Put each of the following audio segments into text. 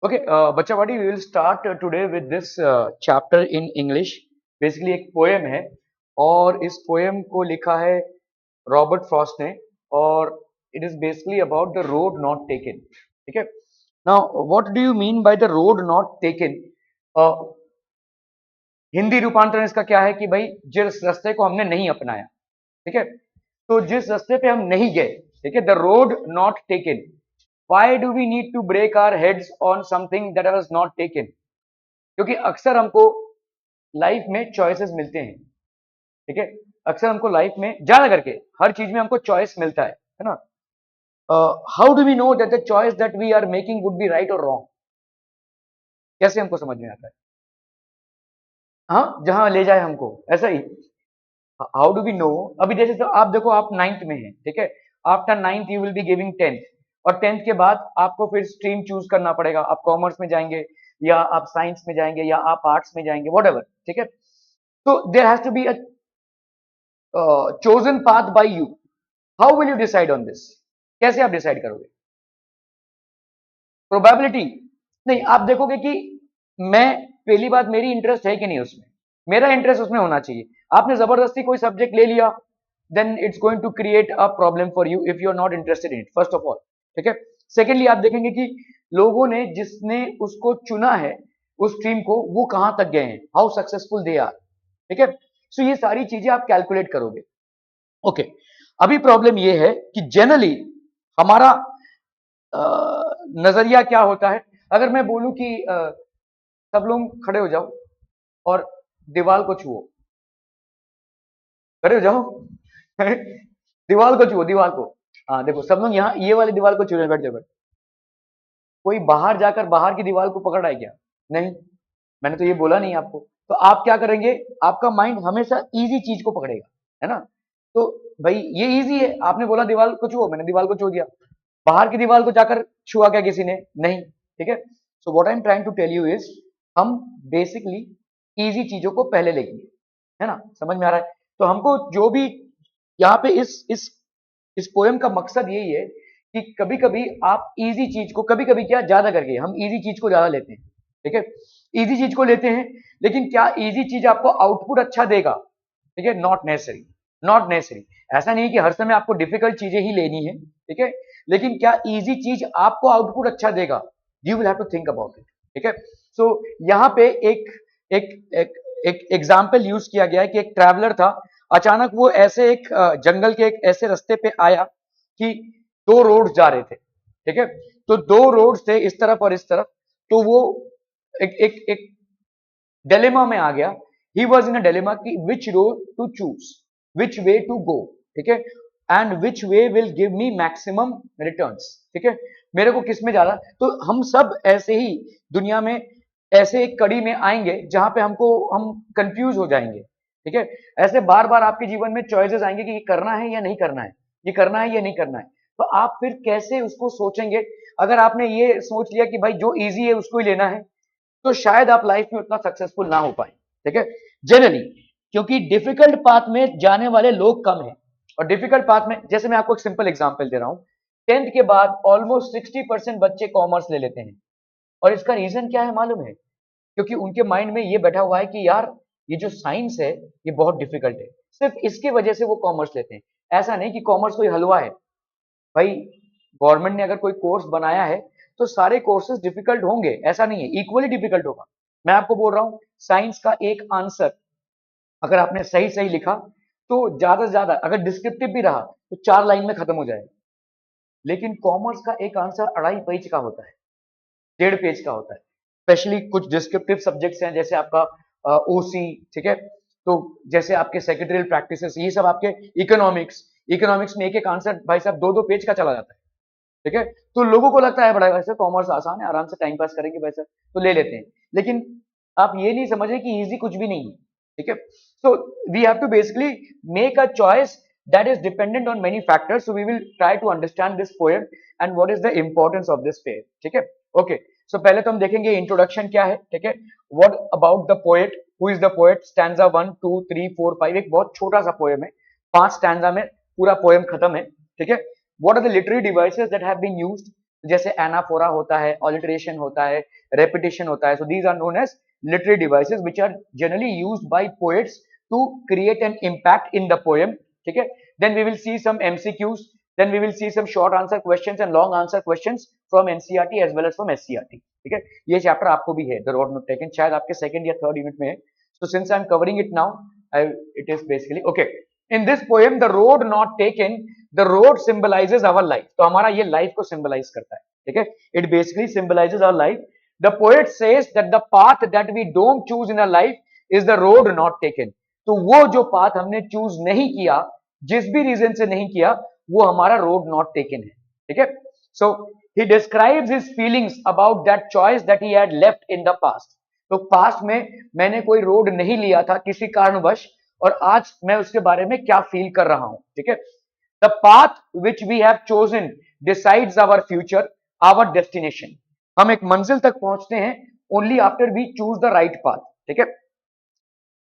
Okay, Bachawadi, we will start today with this chapter in English. Basically एक poem है और इस poem को लिखा है रॉबर्ट फ्रॉस्ट ने और it is basically about the road not taken. ठीक है? Now, what do you mean by the road not taken? Uh, Hindi रूपांतरण इसका क्या है कि भाई जिस रास्ते को हमने नहीं अपनाया, ठीक है? तो जिस रास्ते पे हम नहीं गए, ठीक है, the road not taken. Why do we need to break our heads on something that was not taken? क्योंकि अक्सर हमको लाइफ में चॉइसेस मिलते हैं, ठीक है, अक्सर हमको लाइफ में ज्यादा करके हर चीज में हमको चॉइस मिलता है ना. How do we know that the choice that we are making would be right और रॉन्ग? कैसे हमको समझ में आता है? हाँ, जहां ले जाए हमको, ऐसा ही. How do we know? अभी जैसे तो आप देखो, आप नाइन्थ में हैं, ठीक है, after ninth you will be giving tenth, और टेंथ के बाद आपको फिर स्ट्रीम चूज करना पड़ेगा. आप कॉमर्स में जाएंगे या आप साइंस में जाएंगे या आप आर्ट्स में जाएंगे, वट एवर, ठीक है. तो there has to be a chosen path by you. How will you decide on this? कैसे आप डिसाइड करोगे? प्रोबेबिलिटी नहीं, आप देखोगे कि मैं, पहली बात, मेरी इंटरेस्ट है कि नहीं उसमें, मेरा इंटरेस्ट उसमें होना चाहिए. आपने जबरदस्ती कोई सब्जेक्ट ले लिया, then it's going to create a problem for you if you are not interested in it, first of all, ठीक है. सेकेंडली, आप देखेंगे कि लोगों ने जिसने उसको चुना है, उस स्ट्रीम को, वो कहां तक गए हैं, हाउ सक्सेसफुल दे आर, ठीक है. सो ये सारी चीजें आप कैलकुलेट करोगे. ओके, अभी प्रॉब्लम ये है कि जनरली हमारा नजरिया क्या होता है. अगर मैं बोलूं कि सब लोग खड़े हो जाओ और दीवार को छुओ, खड़े हो जाओ. दीवार को छुओ, दीवार को. हाँ देखो, सब लोग यहाँ ये वाली दीवार को छू रहे हैं, बैठ जाओ, बैठ. कोई बाहर जाकर बाहर की दीवार को पकड़ आए क्या? नहीं, मैंने तो ये बोला नहीं आपको. तो आप क्या करेंगे? आपका माइंड हमेशा इजी चीज को पकड़ेगा, है ना. तो भाई ये इजी है, आपने बोला दीवार को छुओ, मैंने दीवार को छू दिया. बाहर की दीवार को जाकर छुआ क्या किसी ने? नहीं, ठीक है. So what I am trying to tell you is, हम बेसिकली इजी चीजों को पहले लेंगे, है ना. समझ में आ रहा है? तो हमको जो भी यहाँ पे इस पोएम का मकसद यही है कि कभी कभी आप इजी चीज को, कभी कभी क्या, ज्यादा करके हम इजी चीज को ज्यादा लेते हैं, ठीक है. इजी चीज को लेते हैं, लेकिन क्या इजी चीज आपको आउटपुट अच्छा देगा? ठीक है, नॉट नेसेसरी, नॉट नेसेसरी. ऐसा नहीं है कि हर समय आपको डिफिकल्ट चीजें ही लेनी है, ठीक है, लेकिन क्या इजी चीज आपको आउटपुट अच्छा देगा? You will have to think about it, ठीक है. सो यहाँ पे एक एक एक एक एग्जाम्पल यूज किया गया है कि एक ट्रैवलर था. अचानक वो ऐसे एक जंगल के एक ऐसे रास्ते पे आया कि दो रोड जा रहे थे, ठीक है. तो दो रोड थे, इस तरफ और इस तरफ. तो वो एक एक एक डिलेमा में आ गया. He was in a dilemma कि which road to choose, which way to go, ठीक है, and which way will give me maximum returns, ठीक है. मेरे को किस में जाना? तो हम सब ऐसे ही दुनिया में ऐसे एक कड़ी में आएंगे जहां पे हम कंफ्यूज हो जाएंगे, ठीक है. ऐसे बार बार आपके जीवन में चॉइसेस आएंगे कि ये करना है या नहीं करना है, ये करना है या नहीं करना है. तो आप फिर कैसे उसको सोचेंगे? अगर आपने ये सोच लिया कि भाई जो इजी है उसको ही लेना है, तो शायद आप लाइफ में उतना सक्सेसफुल ना हो पाए, ठीक है, जनरली. क्योंकि डिफिकल्ट पाथ में जाने वाले लोग कम हैं. और डिफिकल्ट पाथ में, जैसे मैं आपको एक सिंपल एग्जांपल दे रहा हूं, टेंथ के बाद ऑलमोस्ट 60% बच्चे कॉमर्स ले लेते हैं. और इसका रीजन क्या है मालूम है? क्योंकि उनके माइंड में ये बैठा हुआ है कि यार ये जो साइंस है ये बहुत डिफिकल्ट है, सिर्फ इसकी वजह से वो कॉमर्स लेते हैं. ऐसा नहीं कि कॉमर्स कोई हलवा है. भाई, गवर्नमेंट ने अगर कोई कोर्स बनाया है तो सारे कोर्सेज डिफिकल्ट होंगे, ऐसा नहीं है, इक्वली डिफिकल्ट होगा. मैं आपको बोल रहा हूं, साइंस का एक आंसर अगर आपने सही सही लिखा तो ज्यादा से ज्यादा, अगर डिस्क्रिप्टिव भी रहा तो 4 लाइन में खत्म हो जाएगा. लेकिन कॉमर्स का एक आंसर 2.5 पेज का होता है, 1.5 पेज का होता है. स्पेशली कुछ डिस्क्रिप्टिव सब्जेक्ट्स हैं, जैसे आपका ओसी, ठीक है. तो जैसे आपके सेक्रेटरियल प्रैक्टिसेस, ये सब आपके इकोनॉमिक्स, इकोनॉमिक्स में एक एक आंसर भाई साहब 2-2 पेज का चला जाता है, ठीक है. तो लोगों को लगता है बड़ा वैसे कॉमर्स आसान है, आराम से टाइम पास करेंगे वैसे, तो ले लेते हैं. लेकिन आप ये नहीं समझ रहे कि इजी कुछ भी नहीं है, ठीक है. So we have to basically make a choice that is dependent on many factors. So we will try to understand this poem and what is the importance of this poem, ठीक है. Okay, सो पहले तो हम देखेंगे introduction क्या है, ठीक है. What about the poet, who is the poet, stanza 1 2 3 4 5, एक बहुत छोटा सा पोएम है, 5 स्टैंजा में पूरा पोएम खत्म है, ठीक है. What are the literary devices that have been used? जैसे एनाफोरा होता है, ऑलिटरेशन होता है, रेपिटेशन होता है. So these are known as literary devices which are generally used by poets to create an impact in the poem. ठीक है. Then we will see some MCQs. Then we will see some short answer questions and long answer questions from NCERT as well as from SCERT. ठीक है. ये chapter आपको भी है, the road not taken, शायद आपके सेकंड या third unit में है. So since I am covering it now, it is basically okay. In this poem, the road not taken, the road symbolizes our life. तो हमारा ये लाइफ को symbolize करता है. ठीक है. It basically symbolizes our life. The poet says that the path that we don't choose in our life is the road not taken. तो वो जो पाथ हमने चूज नहीं किया, जिस भी रीजन से नहीं किया, वो हमारा रोड नॉट टेकन है. ठीक है. सो he describes his feelings about that choice that he had left in the past. तो पास्ट में मैंने कोई रोड नहीं लिया था किसी कारणवश, और आज मैं उसके बारे में क्या फील कर रहा हूं. ठीक है. The path which we have chosen decides our future, our destination. हम एक मंजिल तक पहुंचते हैं only after we choose the right path. ठीक है.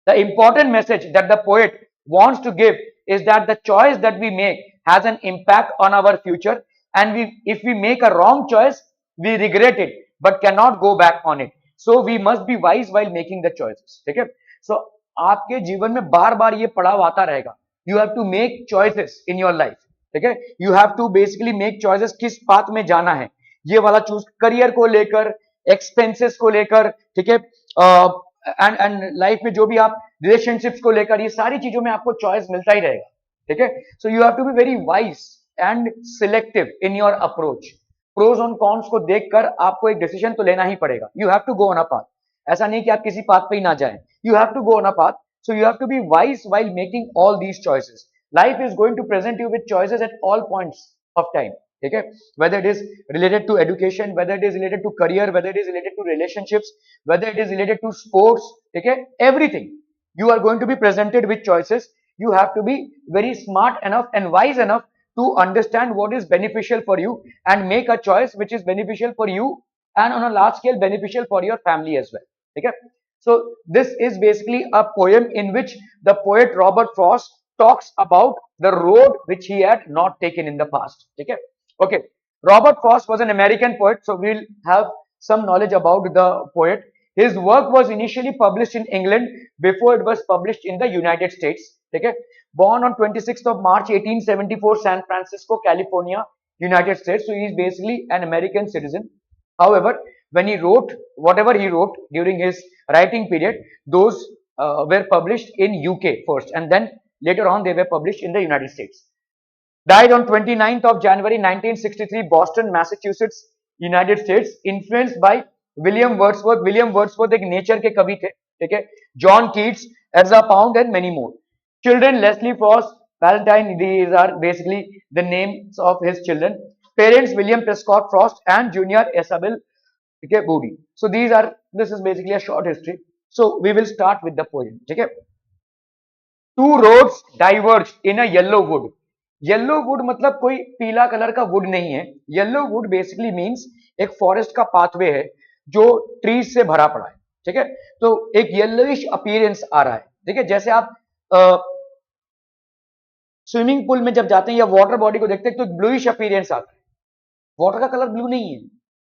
The important message that the poet wants to give is that the choice that we make has an impact on our future, and if we make a wrong choice, we regret it but cannot go back on it. So we must be wise while making the choices. ठीक है. So आपके जीवन में बार बार ये पड़ाव आता रहेगा. You have to make choices in your life. ठीक है. You have to basically make choices किस पाथ में जाना है. ये वाला चूज करियर को लेकर, एक्सपेंसेस को लेकर. ठीक है. एंड लाइफ में जो भी आप रिलेशनशिप्स को लेकर, ये सारी चीजों में आपको चॉइस मिलता ही रहेगा. ठीक है. So you have to be very wise and selective in your approach. Pros और कॉन्स को देखकर आपको एक डिसीजन तो लेना ही पड़ेगा. You have to go on a path. ऐसा नहीं कि आप किसी पाथ पे ही ना जाएं. You have to go on a path. So you have to be wise while making all these choices. Life is going to present you with choices at all points of time. ठीक है. whether it is related to education, whether it is related to career, whether it is related to relationships, whether it is related to sports. ठीक है. everything you are going to be presented with choices. You have to be very smart enough and wise enough to understand what is beneficial for you and make a choice which is beneficial for you and on a large scale beneficial for your family as well. ठीक है. So this is basically a poem in which the poet Robert Frost talks about the road which he had not taken in the past. ठीक है. Okay, Robert Frost was an American poet, so we'll have some knowledge about the poet. His work was initially published in England before it was published in the United States. Okay, born on 26th of March 1874, San Francisco, California, United States. So he is basically an American citizen. However, when he wrote whatever he wrote during his writing period, those were published in UK first, and then later on they were published in the United States. Died on 29th of January 1963, Boston, Massachusetts, United States. Influenced by William Wordsworth. William Wordsworth एक nature के कवि थे. ठीक है. John Keats, Ezra Pound, and many more. Children: Leslie Frost, Valentine. These are basically the names of his children. Parents: William Prescott Frost and Junior Isabel Moody. So this is basically a short history. So we will start with the poem. ठीक है. Two roads diverged in a yellow wood. Yellow would मतलब कोई पीला colour का would नहीं है. Yellow would basically means एक forest का पाथवे है जो ट्रीज से भरा पड़ा है. ठीक है. तो एक येलोइश अपीयरेंस आ रहा है. ठीक है. जैसे आप स्विमिंग पूल में जब जाते हैं या वाटर बॉडी को देखते हैं तो ब्लूइश अपीयरेंस आता है. वाटर का कलर ब्लू नहीं है,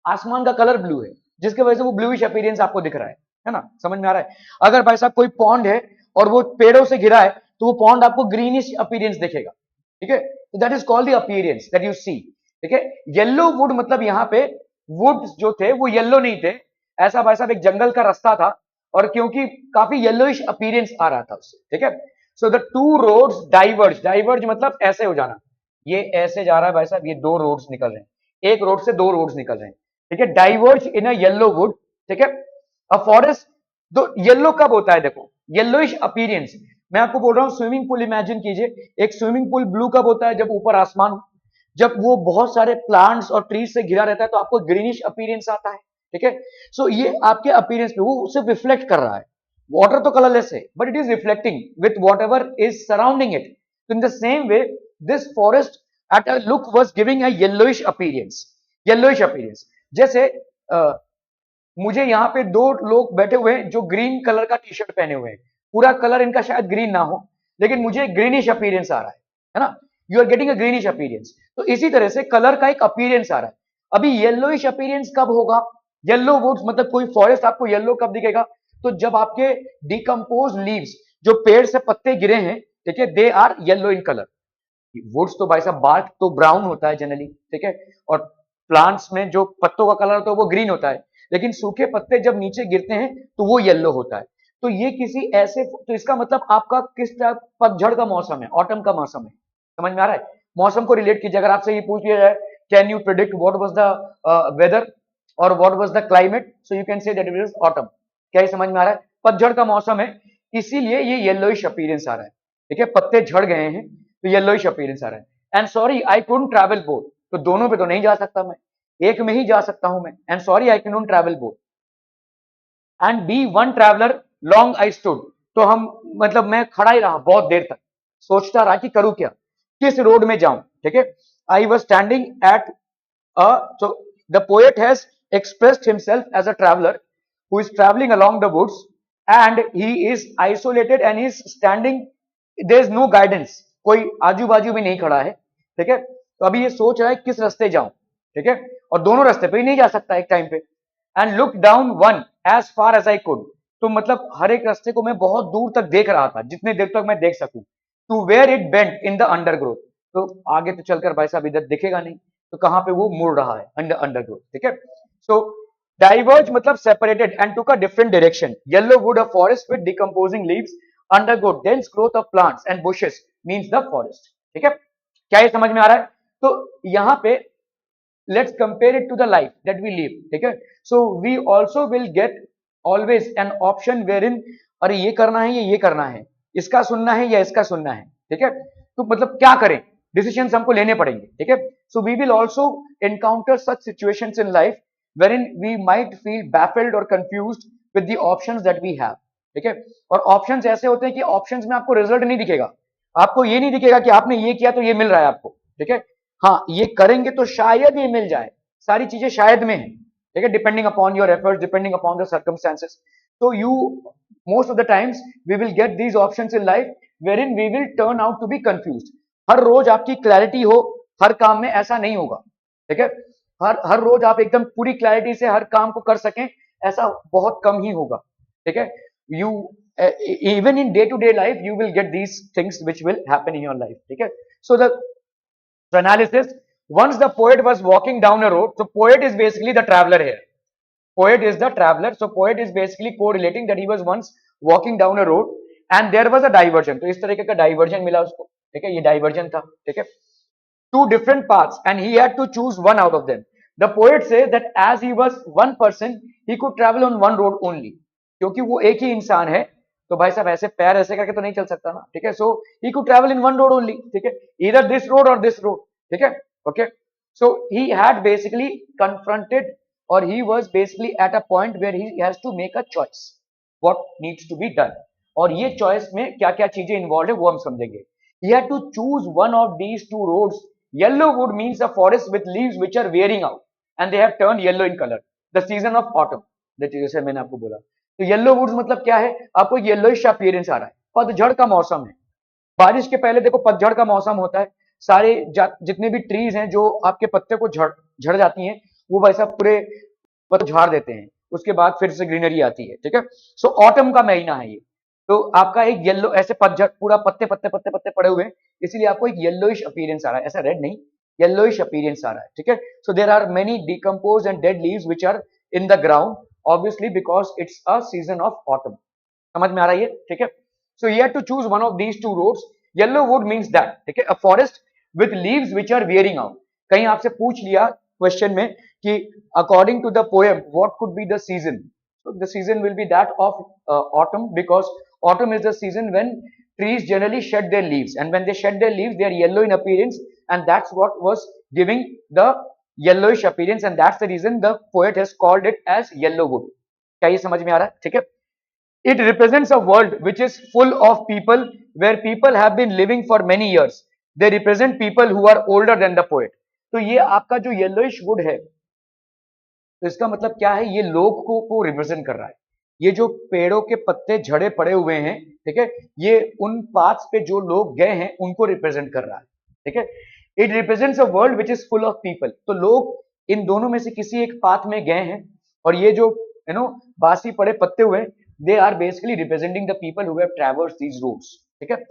आसमान का कलर ब्लू है, जिसकी वजह से वो ब्लूइश अपीयरेंस आपको दिख रहा है ना. समझ में आ रहा है. अगर भाई साहब कोई पॉन्ड है और वो पेड़ों से घिरा है तो वो पॉन्ड आपको ग्रीनिश अपीयरेंस दिखेगा. ठीक है. तो that is called the appearance that you see. ठीक है. येलो वुड मतलब यहां पे वुड जो थे वो येलो नहीं थे. ऐसा भाई साहब एक जंगल का रास्ता था और क्योंकि काफी येलोइश अपीयरेंस आ रहा था उससे. ठीक है. So the two roads diverge. Diverge मतलब ऐसे हो जाना. ये ऐसे जा रहा है भाई साहब, ये दो रोड्स निकल रहे हैं, एक रोड से दो रोड्स निकल रहे हैं. ठीक है. डाइवर्ज इन अ येलो वुड. ठीक है. A forest. तो येलो कब होता है? देखो, येलोइश अपीयरेंस. मैं आपको बोल रहा हूं स्विमिंग पूल इमेजिन कीजिए. एक स्विमिंग पूल ब्लू कब होता है? जब ऊपर आसमान, जब वो बहुत सारे प्लांट्स और ट्रीज से घिरा रहता है तो आपको ग्रीनिश अपीयरेंस आता है. ठीक है. सो ये आपके अपीयरेंस पे वो उसे रिफ्लेक्ट कर रहा है. वाटर तो कलरलेस है but it is reflecting with whatever is surrounding it. In the same way this forest at a look was giving a yellowish appearance. Yellowish appearance. जैसे मुझे यहाँ पे दो लोग बैठे हुए हैं जो ग्रीन कलर का टी शर्ट पहने हुए हैं. पूरा कलर इनका शायद ग्रीन ना हो लेकिन मुझे ग्रीनिश अपीयरेंस आ रहा है ना. You are getting a greenish appearance. तो इसी तरह से कलर का एक अपीयरेंस आ रहा है. अभी येलोइश अपीयरेंस कब होगा? येलो वुड्स मतलब कोई फॉरेस्ट आपको येलो कब दिखेगा? तो जब आपके डिकम्पोज लीव्स, जो पेड़ से पत्ते गिरे हैं, ठीक है, they are yellow in colour. Woods तो भाई साहब बार्क तो ब्राउन होता है जनरली, ठीक है, और प्लांट्स में जो पत्तों का कलर होता है वो ग्रीन होता है, लेकिन सूखे पत्ते जब नीचे गिरते हैं तो वो येलो होता है। तो ये किसी ऐसे, तो इसका मतलब आपका किस टाइप, पतझड़ का मौसम है, ऑटम का मौसम है। समझ में आ रहा है? मौसम को रिलेट कीजिए। अगर आपसे ये पूछ लिया जाए can you predict what was the weather और what was the climate, so you can say that it is autumn. क्या ये समझ में आ रहा है? पतझड़ का मौसम है, इसीलिए ये येलोइश अपीयरेंस आ रहा है, ठीक है, पत्ते झड़ गए हैं तो येलोइश अपीयरेंस आ रहा है। And sorry I couldn't travel both, तो दोनों पे तो नहीं जा सकता मैं, एक में ही जा सकता हूं मैं। And sorry I can not travel both and be one traveller long I stood, तो हम मतलब मैं खड़ा ही रहा बहुत देर तक, सोचता रहा कि करूं क्या, किस रोड में जाऊं, ठीक है। I was standing at so the poet has expressed himself as a traveler who is traveling along the woods and he is isolated and he is standing, there is no guidance, कोई आजू बाजू में नहीं खड़ा है, ठीक है। तो अभी ये सोच रहा है किस रास्ते जाऊं, ठीक है, और दोनों रास्ते पे ही नहीं जा सकता एक टाइम पे। And look down one as far as I could, तो मतलब हर एक रास्ते को मैं बहुत दूर तक देख रहा था, जितने देर तक मैं देख सकूं। To where it bent in the undergrowth, तो आगे तो चलकर भाई साहब इधर दिखेगा नहीं, तो कहां पे वो मुड़ रहा है, अंडरग्रोथ, ठीक है। सो डाइवर्ज मतलब separated and took a different direction. Yellow would a forest with decomposing leaves undergo dense growth of plants and bushes means the forest, ठीक है। क्या ये समझ में आ रहा है? तो यहां पे let's compare it to the life that we live, ठीक है। so we also will get always an option wherein अरे ये करना है, ये करना है, इसका सुनना है या इसका सुनना है, ठीक है। तो मतलब क्या करें, डिसीजंस हमको लेने पड़ेंगे, ठीक है। so we will also encounter such situations in life wherein we might feel baffled or confused with the options that we have, ठीक है। और ऑप्शंस ऐसे होते हैं कि ऑप्शंस में आपको रिजल्ट नहीं दिखेगा, आपको ये नहीं दिखेगा कि आपने ये किया तो ये मिल रहा है आपको, ठीक है। हाँ ये करेंगे तो शायद ये मिल जाए, सारी चीजें शायद में है, ठीक है, depending upon your efforts, depending upon the circumstances. तो you most of the times we will get these options in life where in we will turn out to be confused. हर रोज आपकी क्लैरिटी हो हर काम में, ऐसा नहीं होगा, ठीक है। हर रोज आप एकदम पूरी क्लैरिटी से हर काम को कर सकें, ऐसा बहुत कम ही होगा, ठीक है। You even in day to day life you will get these things which will happen in your life, ठीक है। so the analysis, once the poet was walking down a road, so poet is basically the traveler here, poet is the traveler, so poet is basically correlating that he was once walking down a road and there was a diversion, तो इस तरीके का diversion मिला उसको, ठीक है, ये diversion था, ठीक है। two different paths and he had to choose one out of them. The poet says that as he was one person he could travel on one road only, क्योंकि वो एक ही इंसान है तो भाई साहब ऐसे पैर ऐसे करके तो नहीं चल सकता ना, ठीक है। So he could travel in one road only, ठीक है, इधर दिस रोड और दिस रोड, ठीक है, okay. So he had basically confronted और he was basically at a point where he has to make a choice what needs to be done, और ये choice में क्या क्या चीजें इन्वॉल्व है वो हम समझेंगे। He had to choose one of these two roads. Yellow wood means a forest with leaves which are wearing out and they have turned yellow in colour, the season of autumn, जैसे मैंने आपको बोला। तो yellow woods मतलब क्या है, आपको yellowish appearance आ रहा है, पतझड़ का मौसम है। बारिश के पहले देखो पतझड़ का मौसम होता है, सारे जितने भी ट्रीज हैं जो आपके पत्ते को झड़ जाती हैं वो वैसा पूरे पत्ते झाड़ देते हैं, उसके बाद फिर से ग्रीनरी आती है, ठीक है। सो ऑटम का महीना है ये, तो आपका एक येलो ऐसे पतझड़ पूरा पत्ते पत्ते पत्ते पत्ते पड़े हुए हैं, इसीलिए आपको एक येलोइश अपीयरेंस आ रहा है, ऐसा रेड नहीं, येलोइश अपीयरेंस आ रहा है, ठीक है। So there are many decomposed and dead leaves which are in the ground obviously because it's a season of autumn, समझ में आ रहा है ये, ठीक है। so you have to choose one of these two roads. yellow wood means that, ठीक है, a forest with leaves which are wearing out। कहीं आपसे पूछ लिया क्वेश्चन में कि according to the poem what could be the season, so the season will be that of autumn because autumn is the season when trees generally shed their leaves and when they shed their leaves they are yellow in appearance and that's what was giving the yellowish appearance and that's the reason the poet has called it as yellow wood। क्या ये समझ में आ रहा है, ठीक है। it represents a world which is full of people where people have been living for many years, they represent people who are older than the poet। तो ये आपका जो yellowish wood है तो इसका मतलब क्या है, ये लोग को रिप्रेजेंट कर रहा है, ये जो पेड़ों के पत्ते झड़े पड़े हुए हैं, ठीक है, ये उन पाथ्स पे जो लोग गए हैं उनको रिप्रेजेंट कर रहा है, ठीक है। It represents a world which is full of people, तो लोग इन दोनों में से किसी एक पाथ में गए हैं, और ये जो बासी पड़े पत्ते हुए, they are basically representing the people who have traverse these roads, ठीक है,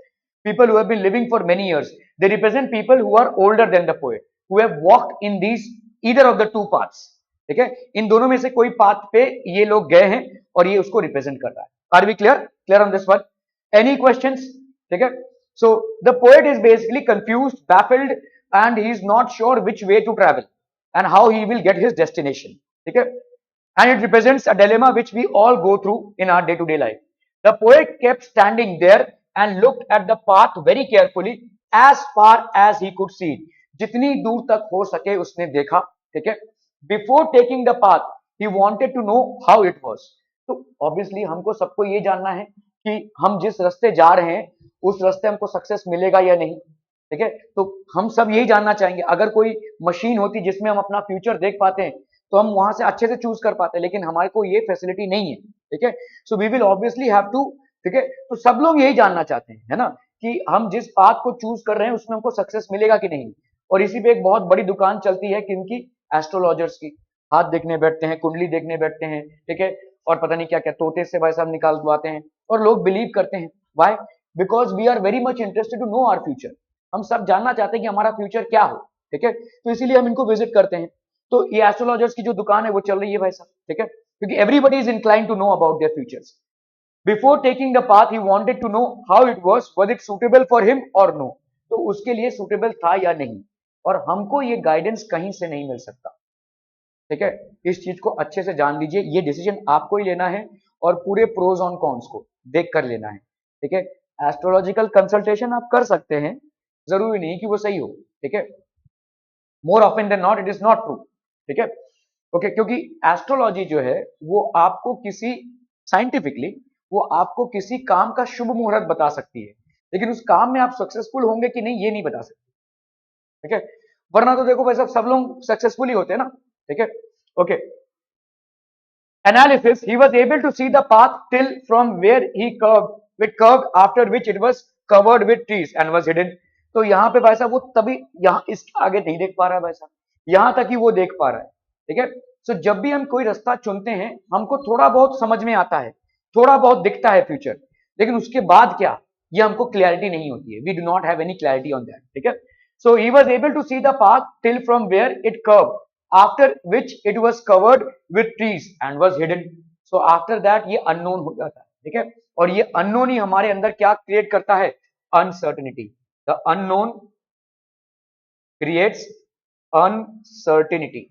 people who have been living for many years. They represent people who are older than the poet, who have walked in these either of the two paths. ठीक है, इन दोनों में से कोई path पे ये लोग गए हैं और ये उसको रिप्रेजेंट कर रहा है. Are we clear on this one? Any questions? ठीक है, so the poet is basically confused, baffled, and he is not sure which way to travel and how he will get his destination. ठीक है, and it represents a dilemma which we all go through in our day-to-day life. The poet kept standing there and looked at the path very carefully as far as he could see it. जितनी दूर तक हो सके उसने देखा. ठीक है, before taking the path he wanted to know how it was. तो obviously हमको सबको ये जानना है कि हम जिस रास्ते जा रहे हैं उस रास्ते हमको सक्सेस मिलेगा या नहीं. ठीक है, तो हम सब यही जानना चाहेंगे. अगर कोई मशीन होती जिसमें हम अपना फ्यूचर देख पाते हैं तो हम वहां से अच्छे से चूज कर पाते हैं, लेकिन हमारे को ये फैसिलिटी नहीं है. ठीक है, so we will obviously have to. ठीक है, तो सब लोग यही जानना चाहते हैं, है ना, कि हम जिस पाथ को चूज कर रहे हैं उसमें हमको सक्सेस मिलेगा कि नहीं. और इसी पे एक बहुत बड़ी दुकान चलती है किनकी? एस्ट्रोलॉजर्स की. हाथ देखने बैठते हैं, कुंडली देखने बैठते हैं. ठीक है, और पता नहीं क्या क्या तोते से भाई साहब निकालवाते हैं और लोग बिलीव करते हैं. Why? Because we are very much interested to know our future. हम सब जानना चाहते हैं कि हमारा फ्यूचर क्या हो. ठीक है, तो इसीलिए हम इनको विजिट करते हैं. तो ये एस्ट्रोलॉजर्स की जो दुकान है वो चल रही है भाई साहब. ठीक है, क्योंकि everybody is inclined to know about their futures. Before taking the path he wanted to know how it was it suitable for him और नो. तो उसके लिए सूटेबल था या नहीं, और हमको ये गाइडेंस कहीं से नहीं मिल सकता. ठीक है, इस चीज को अच्छे से जान लीजिए. ये डिसीजन आपको ही लेना है और पूरे प्रोज ऑन कॉन्स को देख कर लेना है. ठीक है, एस्ट्रोलॉजिकल कंसल्टेशन आप कर सकते हैं, जरूरी नहीं कि वो सही हो. ठीक है, more often than not it is not true. ठीक है, ओके, क्योंकि एस्ट्रोलॉजी जो है वो आपको किसी साइंटिफिकली वो आपको किसी काम का शुभ मुहूर्त बता सकती है, लेकिन उस काम में आप सक्सेसफुल होंगे कि नहीं ये नहीं बता सकती. ठीक है, वरना तो देखो भाई साहब सब लोग सक्सेसफुल ही होते हैं ना. ठीक है, okay. Analysis, he was able to see the path till from where he curved after which it was covered with trees and was hidden. तो यहाँ पे भाई साहब वो तभी यहाँ इसके आगे नहीं देख पा रहा है भाई साहब, यहाँ तक ही वो देख पा रहा है. ठीक है, सो जब भी हम कोई रास्ता चुनते हैं हमको थोड़ा बहुत समझ में आता है, थोड़ा बहुत दिखता है फ्यूचर, लेकिन उसके बाद क्या ये हमको क्लैरिटी नहीं होती है. We do not have any clarity on that. ठीक है, so he was able to see the path till from where it curve after which it was covered with trees and was hidden. So after that ये unknown हो जाता है. ठीक है, और ये unknown ही हमारे अंदर क्या क्रिएट करता है? Uncertainty. The unknown creates uncertainty.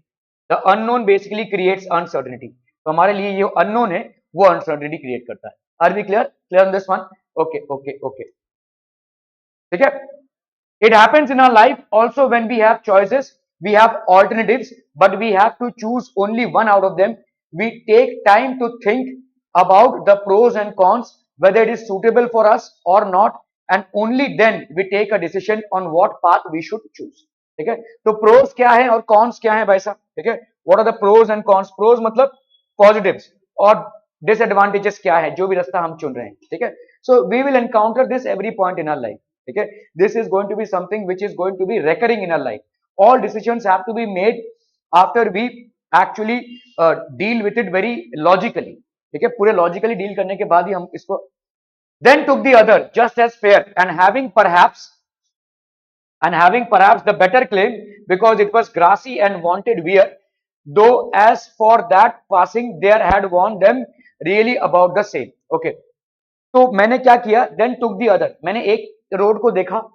The unknown basically creates uncertainty. तो हमारे लिए ये unknown है वो uncertainty create करता है. Are we clear on this one? Okay. ठीक है, it happens in our life also when we have choices. We have alternatives, but we have to choose only one out of them. We take time to think about the pros and cons, whether it is suitable for us or not, and only then we take a decision on what path we should choose. ठीक है, तो pros क्या है और cons क्या है भाई साहब. ठीक है, what are the pros and cons? pros मतलब positives और disadvantages क्या है जो भी रास्ता हम चुन रहे हैं. ठीक है, so we will encounter this every point in our life. ठीक है, this is going to be something which is going to be recurring in our life. All decisions have to be made after we actually deal with it very logically. ठीक है, पूरे logically deal करने के बाद ही हम इसको. Then took the other just as fair and having perhaps the better claim because it was grassy and wanted wear, though as for that passing there had warned them really about the same. Okay, तो मैंने क्या किया? Then took the other, मैंने एक road को देखा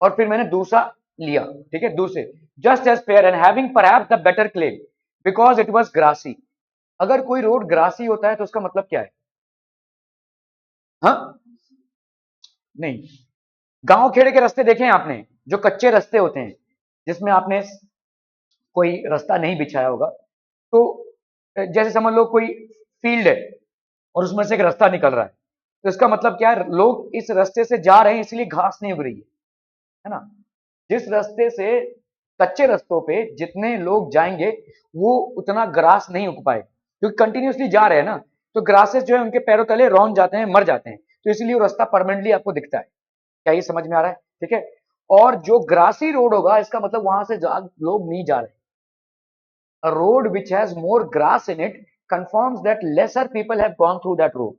और फिर मैंने दूसरा लिया. ठीक है, दूसरे. Just as fair and having perhaps the better claim because it was grassy. अगर कोई रोड ग्रासी होता है तो उसका मतलब क्या है? हाँ, नहीं, गांव खेड़े के रास्ते देखे हैं आपने जो कच्चे रास्ते होते हैं जिसमें आपने कोई रास्ता नहीं बिछाया होगा, तो जैसे समझ लो कोई फील्ड है और उसमें से एक रास्ता निकल रहा है, तो इसका मतलब क्या है? लोग इस रास्ते से जा रहे हैं इसलिए घास नहीं उग रही है ना. जिस रास्ते से कच्चे रास्तों पे जितने लोग जाएंगे वो उतना ग्रास नहीं उग पाए क्योंकि कंटिन्यूसली जा रहे हैं ना, तो ग्रासेस जो है उनके पैरों तले रौंद जाते हैं, मर जाते हैं, तो इसलिए वो रास्ता परमानेंटली आपको दिखता है. क्या ये समझ में आ रहा है? ठीक है, और जो ग्रासी रोड होगा इसका मतलब वहां से लोग नहीं जा रहे. a road which has more grass in it confirms that lesser people have gone through that road.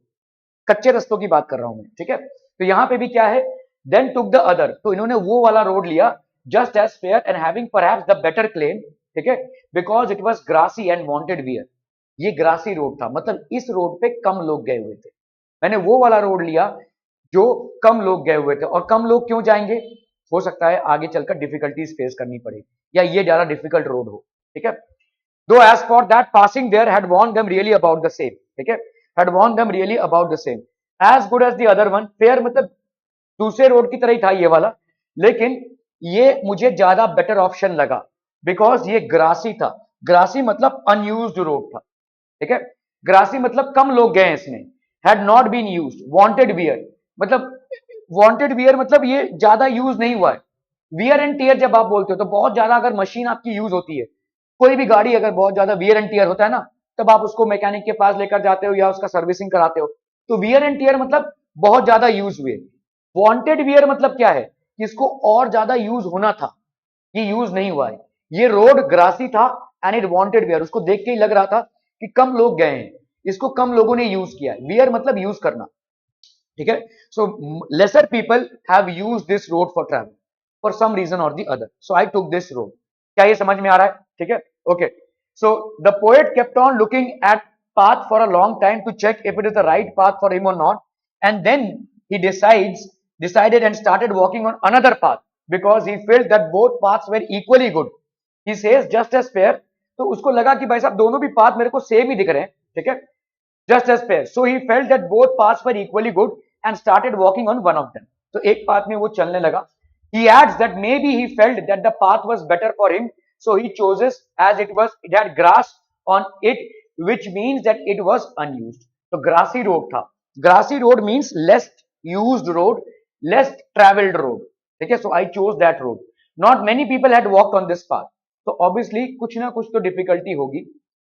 कच्चे रस्तों की बात कर रहा हूं मैं, ठीक है। तो यहां पे भी क्या है, देन टुक द अदर, तो इन्होंने वो वाला रोड लिया, just as fair and having perhaps the better claim, ठीक है, because it was grassy and wanted wear. ये ग्रासी रोड था, मतलब इस रोड पे कम लोग गए हुए थे, मैंने वो वाला रोड लिया जो कम लोग गए हुए थे। और कम लोग क्यों जाएंगे, हो सकता है आगे चलकर डिफिकल्टीज फेस करनी पड़े या ये ज्यादा डिफिकल्ट रोड हो, ठीक है। Though as for that passing there had worn them really about the same, ठीक है, had warned them really about the same, as good as the other one, fair मतलब दूसरे रोड की तरह ही था ये वाला, लेकिन ये मुझे ज्यादा बेटर ऑप्शन लगा बिकॉज ये ग्रासी था। ग्रासी मतलब अनयूज्ड रोड था, ठीक है, ग्रासी मतलब कम लोग गए इसमें, had not been used, wanted wear मतलब वांटेड वियर मतलब ये ज्यादा यूज नहीं हुआ है। वियर एंड टीयर जब आप बोलते हो तो बहुत ज्यादा अगर मशीन आपकी यूज होती है, कोई भी गाड़ी अगर बहुत ज्यादा वियर एंड टीयर होता है ना, तब आप उसको मैकेनिक के पास लेकर जाते हो या उसका सर्विसिंग कराते हो, तो वियर एंड टीयर मतलब बहुत ज्यादा यूज हुए। वांटेड वियर मतलब क्या है कि इसको और ज्यादा यूज होना था, ये यूज नहीं हुआ है। ये रोड ग्रासी था एंड इट वांटेड वियर, उसको देख के ही लग रहा था कि कम लोग गए हैं, इसको कम लोगों ने यूज किया है। वियर मतलब यूज करना, ठीक है। So lesser people have use this road for travel for some reason और the other, so I took this road. क्या ये समझ में आ रहा है, ठीक है, okay. So the poet kept on looking at path for a long time to check if it is the right path for him or not, and then he decided and started walking on another path because he felt that both paths were equally good. He says just as fair, तो उसको लगा कि भाई साहब दोनों भी path मेरे को सेम ही दिख रहे हैं, ठीक है, just as fair. So he felt that both paths were equally good and started walking on one of them. तो एक पाथ में वो चलने लगा. He adds that maybe he felt that the path was better for him, so he chose as it had grass on it, which means that it was unused. तो grassy road था. Grassy road means less used road, less traveled road. ठीक है, so I chose that road. Not many people had walked on this path. तो obviously कुछ ना कुछ तो difficulty होगी,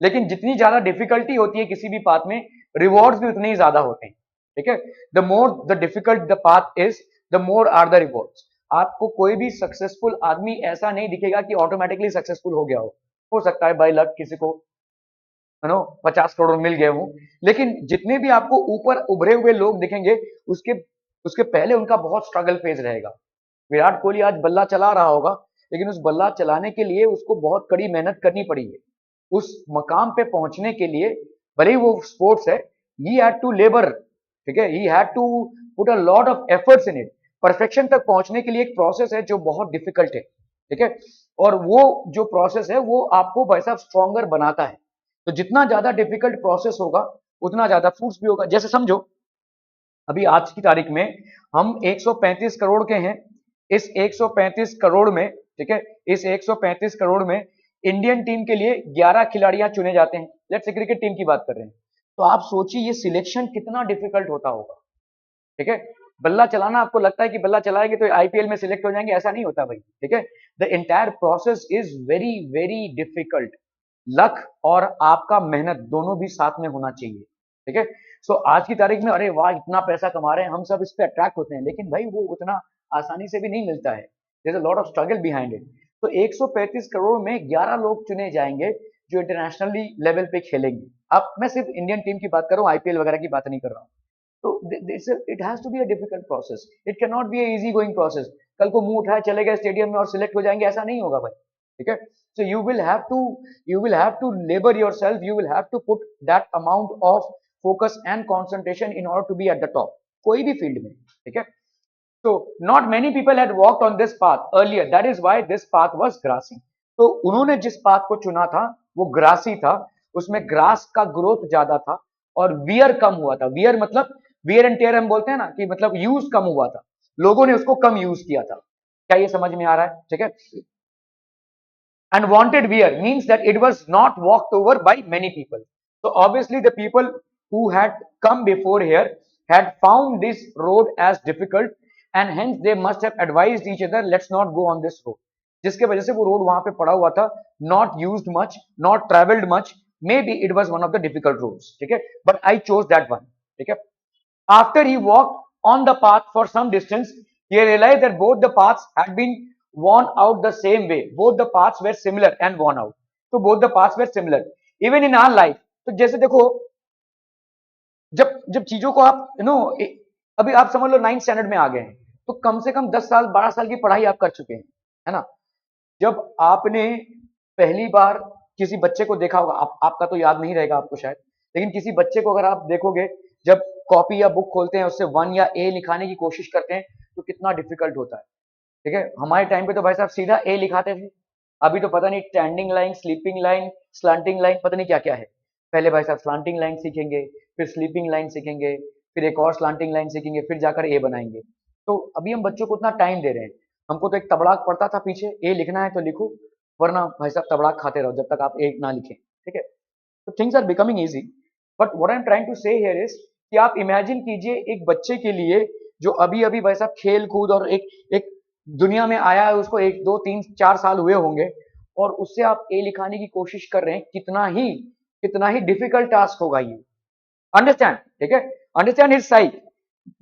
लेकिन जितनी ज्यादा डिफिकल्टी होती है किसी भी पाथ में, रिवॉर्ड्स भी उतने ही ज्यादा होते हैं, ठीक है। The more the difficult the path is, the more are the rewards. आपको कोई भी सक्सेसफुल आदमी ऐसा नहीं दिखेगा कि ऑटोमेटिकली सक्सेसफुल हो गया हो सकता है बाय लक किसी को 50 करोड़ मिल गए हों, लेकिन जितने भी आपको ऊपर उभरे हुए लोग दिखेंगे उसके उसके पहले उनका बहुत स्ट्रगल फेज रहेगा। विराट कोहली आज बल्ला चला रहा होगा, लेकिन उस बल्ला चलाने के लिए उसको बहुत कड़ी मेहनत करनी पड़ी है। उस मकाम पे पहुंचने के लिए, भले ही वो स्पोर्ट्स है, ही हैड टू लेबर, ठीक है, he had to put a lot of efforts in it. Perfection तक पहुंचने के लिए एक प्रोसेस है जो बहुत डिफिकल्ट है, ठीक है, और वो जो प्रोसेस है वो आपको भाई साहब स्ट्रॉन्गर बनाता है। तो जितना ज्यादा डिफिकल्ट प्रोसेस होगा उतना ज्यादा फ्रूट्स भी होगा। जैसे समझो अभी आज की तारीख में हम 135 करोड़ के हैं, इस 135 करोड़ में, ठीक है, इस 135 करोड़ में इंडियन टीम के लिए 11 खिलाड़ियां चुने जाते हैं। लेट्स से क्रिकेट टीम की बात कर रहे हैं, तो आप सोचिए ये सिलेक्शन कितना डिफिकल्ट होता होगा, ठीक है। बल्ला चलाना आपको लगता है कि बल्ला चलाएंगे तो आईपीएल में सिलेक्ट हो जाएंगे, ऐसा नहीं होता भाई, ठीक है। The entire process is very very difficult. Luck और आपका मेहनत दोनों भी साथ में होना चाहिए, ठीक है। सो आज की तारीख में अरे वाह इतना पैसा कमा रहे हैं, हम सब इस पे अट्रैक्ट होते हैं, लेकिन भाई वो उतना आसानी से भी नहीं मिलता है। There is a lot of struggle behind it. तो 135 करोड़ में 11 लोग चुने जाएंगे जो इंटरनेशनली लेवल पे खेलेंगे। अब मैं सिर्फ इंडियन टीम की बात कर रहा हूँ, आईपीएल वगैरह की बात नहीं कर रहा हूँ। तो it has to be a difficult process, it can not be a easy going process. कल को मुंह उठाए चले गए स्टेडियम में और सिलेक्ट हो जाएंगे, ऐसा नहीं होगा भाई, ठीक है। So you will have to labor yourself, you will have to put that amount of focus and concentration in order to be at the top, कोई भी फील्ड में, ठीक है। So not many people had walked on this path earlier, that is why this path was grassy. तो उन्होंने जिस path को चुना था वो ग्रासी था, उसमें ग्रास का ग्रोथ ज्यादा था और वियर कम हुआ था। वियर मतलब वियर एंड टेयर हम बोलते हैं ना, कि मतलब यूज कम हुआ था, लोगों ने उसको कम यूज किया था। क्या ये समझ में आ रहा है, ठीक है। And wanted wear means that it was not walked over by many people. So obviously the people who had come before here had found this road as difficult and hence they must have advised each other, let's not go on this road. जिसके वजह से वो road वहां पे पड़ा हुआ था, not used much, not traveled much, maybe it was one of the difficult roads, ठीक है, but I chose that one, ठीक है। After he walked on the path for some distance, he realized that both the paths had been worn out the same way. Both the paths were similar and worn out. तो both the paths were similar even in our life. तो जैसे देखो, जब जब चीजों को आप अभी आप समझ लो 9th स्टैंडर्ड में आ गए हैं, तो कम से कम 10 साल 12 साल की पढ़ाई आप कर चुके हैं, है ना। जब आपने पहली बार किसी बच्चे को देखा होगा, आपका तो याद नहीं रहेगा आपको शायद, लेकिन किसी बच्चे को अगर आप देखोगे, जब कॉपी या बुक खोलते हैं उससे 1 या ए लिखाने की कोशिश करते हैं तो कितना डिफिकल्ट होता है। ठीक है, हमारे टाइम पे तो भाई साहब सीधा ए लिखाते थे। अभी तो पता नहीं standing line, sleeping line, slanting line, पता नहीं क्या क्या है। पहले भाई साहब स्लांटिंग लाइन सीखेंगे, फिर स्लीपिंग लाइन सीखेंगे, फिर एक और स्लांटिंग लाइन सीखेंगे, फिर जाकर ए बनाएंगे। तो अभी हम बच्चों को उतना टाइम दे रहे हैं। हमको तो एक तबड़ाक पड़ता था पीछे, ए लिखना है तो लिखो, वरना भाई साहब तबड़ाक खाते रहो जब तक आप ए ना लिखें। ठीक है, तो things are becoming easy. But what I am trying to say here is कि आप इमेजिन कीजिए एक बच्चे के लिए जो अभी अभी भाई साहब खेल कूद और एक एक दुनिया में आया है, उसको 1 2 3 4 साल हुए होंगे, और उससे आप ए लिखाने की कोशिश कर रहे हैं, कितना ही डिफिकल्ट टास्क होगा ये। अंडरस्टैंड, ठीक है, अंडरस्टैंड हिज साइड।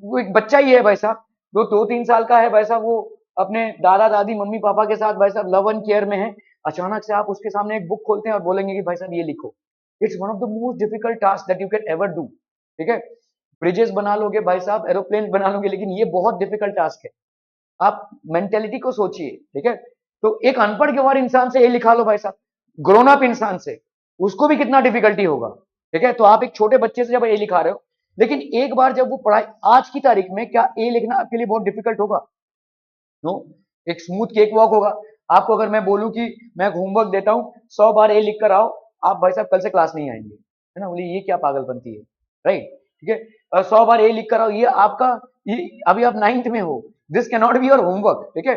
वो एक बच्चा ही है भाई साहब, जो 2 3 साल का है भाई साहब, वो अपने दादा दादी मम्मी पापा के साथ भाई साहब लव एंड केयर में है। अचानक से आप उसके सामने एक बुक खोलते हैं और बोलेंगे कि भाई साहब ये लिखो। It's one of the most difficult task that you can ever do. ठीक है, ब्रिजेस बना लोगे भाई साहब, एरोप्लेन बना लोगे, लेकिन ये बहुत डिफिकल्ट टास्क है। आप मेंटेलिटी को सोचिए। ठीक है, तो एक अनपढ़ गंवार इंसान से ये लिखा लो भाई साहब, ग्रोन अप इंसान से, उसको भी कितना डिफिकल्टी होगा। ठीक है, तो आप एक छोटे बच्चे से जब ए लिखा रहे हो, लेकिन एक बार जब वो पढ़ाई, आज की तारीख में क्या ए लिखना आपके लिए बहुत डिफिकल्ट होगा? नो, एक स्मूथ केक वॉक होगा। आपको अगर मैं बोलूं कि मैं होमवर्क देता हूं, 100 बार ए लिख कर आओ, आप भाई साहब कल से क्लास नहीं आएंगे, है ना। बोलिए ये क्या पागलपंती है, राइट। ठीक है, 100 बार ए लिख कर आओ, ये आपका, ये अभी आप 9th में हो, this can not be your homework. ठीक है,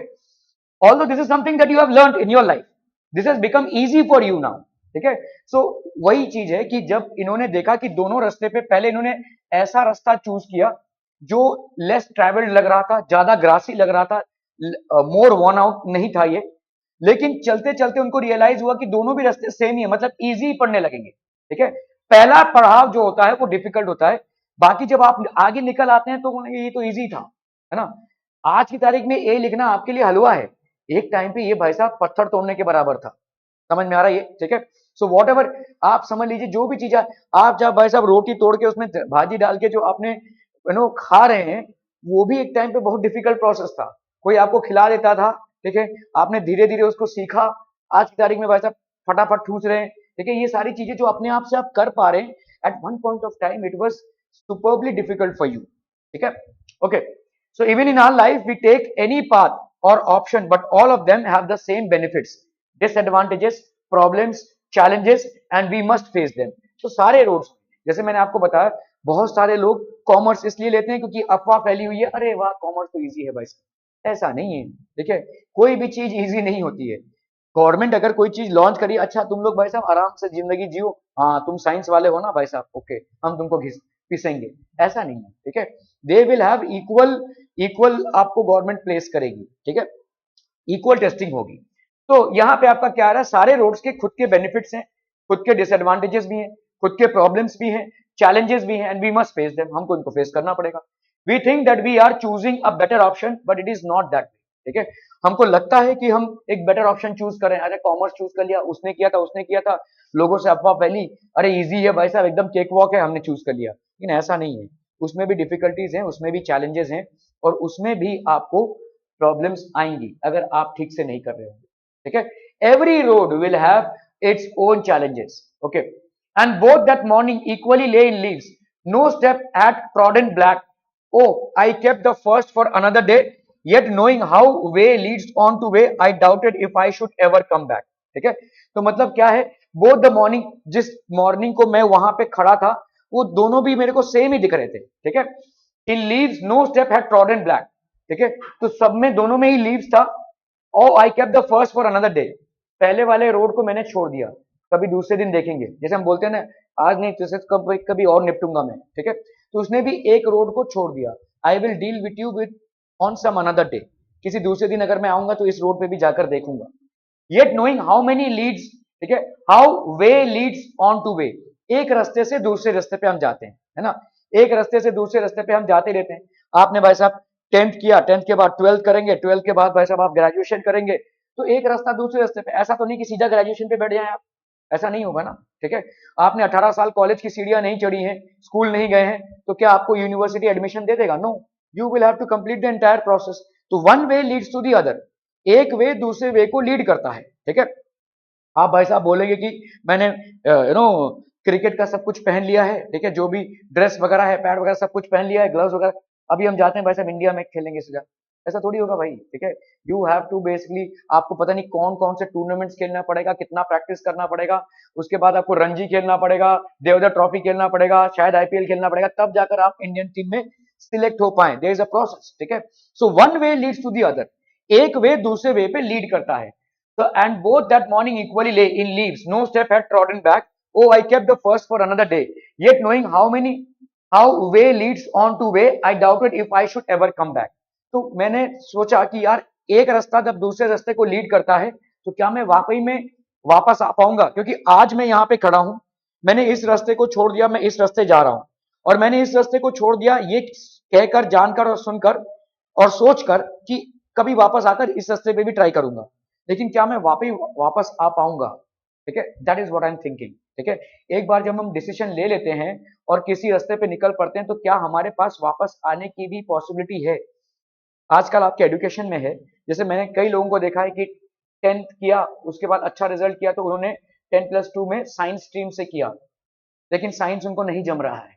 although this is something that you have learned in your life, this has become easy for you now. ठीक है, सो वही चीज है कि जब इन्होंने देखा कि दोनों रास्ते पे, पहले इन्होंने ऐसा रास्ता चूज किया जो लेस ट्रेवल्ड लग रहा था, ज्यादा ग्रासी लग रहा था, मोर वर्न आउट नहीं था ये, लेकिन चलते चलते उनको रियलाइज हुआ कि दोनों भी रास्ते सेम ही है, मतलब इजी पढ़ने लगेंगे। ठीक है, पहला पढ़ाव जो होता है वो डिफिकल्ट होता है, बाकी जब आप आगे निकल आते हैं तो ये तो इजी था, है ना। आज की तारीख में ए लिखना आपके लिए हलवा है, एक टाइम पे ये भाई साहब पत्थर तोड़ने के बराबर था। समझ में आ रहा है ये? ठीक है, सो वॉट एवर आप समझ लीजिए, जो भी चीज है, आप जब भाई साहब रोटी तोड़ के उसमें भाजी डाल के जो आपने खा रहे हैं, वो भी एक टाइम पे बहुत डिफिकल्ट प्रोसेस था। कोई आपको खिला देता था, ठीक है, आपने धीरे धीरे उसको सीखा, आज की तारीख में भाई साहब फटाफट ठूस रहे हैं। ठीक है, ये सारी चीजें जो अपने आप से आप कर पा रहे हैं, at one point of time it was superbly difficult for you. ठीक है, okay, so even in our life we take any path or option, but all of them have the same benefits, disadvantages, problems, challenges, and we must face them। तो सारे roads, जैसे मैंने आपको बताया, बहुत सारे लोग कॉमर्स इसलिए लेते हैं क्योंकि अफवाह फैली हुई है, अरे वाह कॉमर्स तो इजी है भाई साहब। ऐसा नहीं है, ठीक है, कोई भी चीज इजी नहीं होती है। गवर्नमेंट अगर कोई चीज लॉन्च करी, अच्छा तुम लोग भाई साहब आराम से जिंदगी जियो, हाँ तुम साइंस वाले हो ना भाई साहब, ओके, हम तुमको पिसेंगे, ऐसा नहीं है। ठीक है, they will have equal equal आपको गवर्नमेंट प्लेस करेगी। ठीक है, इक्वल टेस्टिंग होगी। तो यहाँ पे आपका क्या आ रहा है, सारे रोड्स के खुद के बेनिफिट्स हैं, खुद के डिसएडवांटेजेस भी हैं, खुद के प्रॉब्लम्स भी हैं, चैलेंजेस भी हैं, and we must face them, हमको इनको फेस करना पड़ेगा। We think that we are choosing a better option, but it is not that. ठीक है, हमको लगता है कि हम एक बेटर ऑप्शन चूज करें, अरे कॉमर्स चूज कर लिया, उसने किया था, उसने किया था, लोगों से अफवाह फैली, अरे इजी है भाई साहब, एकदम केक वॉक है, हमने चूज कर लिया, लेकिन ऐसा नहीं है। उसमें भी डिफिकल्टीज हैं, उसमें भी चैलेंजेस हैं, और उसमें भी आपको प्रॉब्लम्स आएंगी अगर आप ठीक से नहीं कर रहे होंगे। ठीक है, every road will have its own challenges, okay, and both that morning equally lay in leaves, no step had trodden black, oh I kept the first for another day, yet knowing how way leads on to way I doubted if I should ever come back। ठीक है, तो मतलब क्या है, both the morning, जिस morning को मैं वहां पे खड़ा था, वो दोनों भी मेरे को सेम ही दिख रहे थे। ठीक है, in leaves no step had trodden black. ठीक है, तो सब में दोनों में ही लीव्स था। Oh I kept the first for another day, पहले वाले रोड को मैंने छोड़ दिया, कभी दूसरे दिन देखेंगे, जैसे हम बोलते हैं ना, आज नहीं तो कभी और निपटूंगा मैं। ठीक है, तो उसने भी एक रोड को छोड़ दिया, I will deal with you with on some another day, किसी दूसरे दिन अगर मैं आऊंगा तो इस रोड पे भी जाकर देखूंगा। Yet knowing how many leads, ठीक है, how way leads on to way, एक रास्ते से दूसरे रास्ते पे हम जाते हैं, है ना, एक रास्ते से दूसरे रास्ते पे हम जाते रहते हैं। आपने भाई साहब 10th किया, 10th के बाद 12th करेंगे, 12th के बाद भाई साहब आप ग्रेजुएशन करेंगे, तो एक रास्ता दूसरे रास्ते पे, ऐसा तो नहीं कि सीधा ग्रेजुएशन पे बैठ जाए आप, ऐसा नहीं होगा ना, ठीक है। आपने 18 साल कॉलेज की सीढ़ियां नहीं चढ़ी हैं, स्कूल नहीं गए हैं, तो क्या आपको यूनिवर्सिटी एडमिशन दे देगा? No, you will have to complete the entire process. तो one way leads to the other, एक वे दूसरे वे को लीड करता है, ठीक है। आप भाई साहब बोलेंगे कि मैंने क्रिकेट का सब कुछ पहन लिया है, ठीक है, जो भी ड्रेस वगैरह है, पैड वगैरह सब कुछ पहन लिया है, ग्लव्स वगैरह, अभी हम जाते हैं भाई साहब इंडिया में खेलेंगे सीधा, ऐसा थोड़ी होगा भाई, ठीक है। यू हैव टू बेसिकली, आपको पता नहीं कौन कौन से टूर्नामेंट्स खेलना पड़ेगा, कितना प्रैक्टिस करना पड़ेगा, उसके बाद आपको रणजी खेलना पड़ेगा, देवधर ट्रॉफी खेलना पड़ेगा, शायद आईपीएल खेलना पड़ेगा, तब जाकर आप इंडियन टीम में सिलेक्ट हो पाए। देयर इज अ प्रोसेस, ठीक है। So one way leads to the other, एक वे दूसरे वे पे लीड करता है। So, and both that morning equally lay in leaves. No step had trodden back. Oh, I kept the first for another day. Yet knowing how way leads on to way, I doubted if I should ever come back. तो मैंने सोचा कि यार एक रास्ता जब दूसरे रास्ते को लीड करता है, तो क्या मैं वाकई में वापस आ पाऊंगा? क्योंकि आज मैं यहाँ पे खड़ा हूं, मैंने इस रास्ते को छोड़ दिया, मैं इस रास्ते जा रहा हूं, और मैंने इस रास्ते को छोड़ दिया ये कहकर, जानकर और सुनकर और सोचकर कि कभी वापस आकर इस रास्ते पे भी ट्राई करूंगा, लेकिन क्या मैं वापस आ पाऊंगा? ठीक है, that is what I am thinking, ठीक है। एक बार जब हम डिसीजन ले लेते हैं और किसी रास्ते पे निकल पड़ते हैं, तो क्या हमारे पास वापस आने की भी पॉसिबिलिटी है? आजकल आपके एजुकेशन में है, जैसे मैंने कई लोगों को देखा है कि 10th किया, उसके बाद अच्छा रिजल्ट किया, तो उन्होंने 10+2 में साइंस स्ट्रीम से किया, लेकिन साइंस उनको नहीं जम रहा है,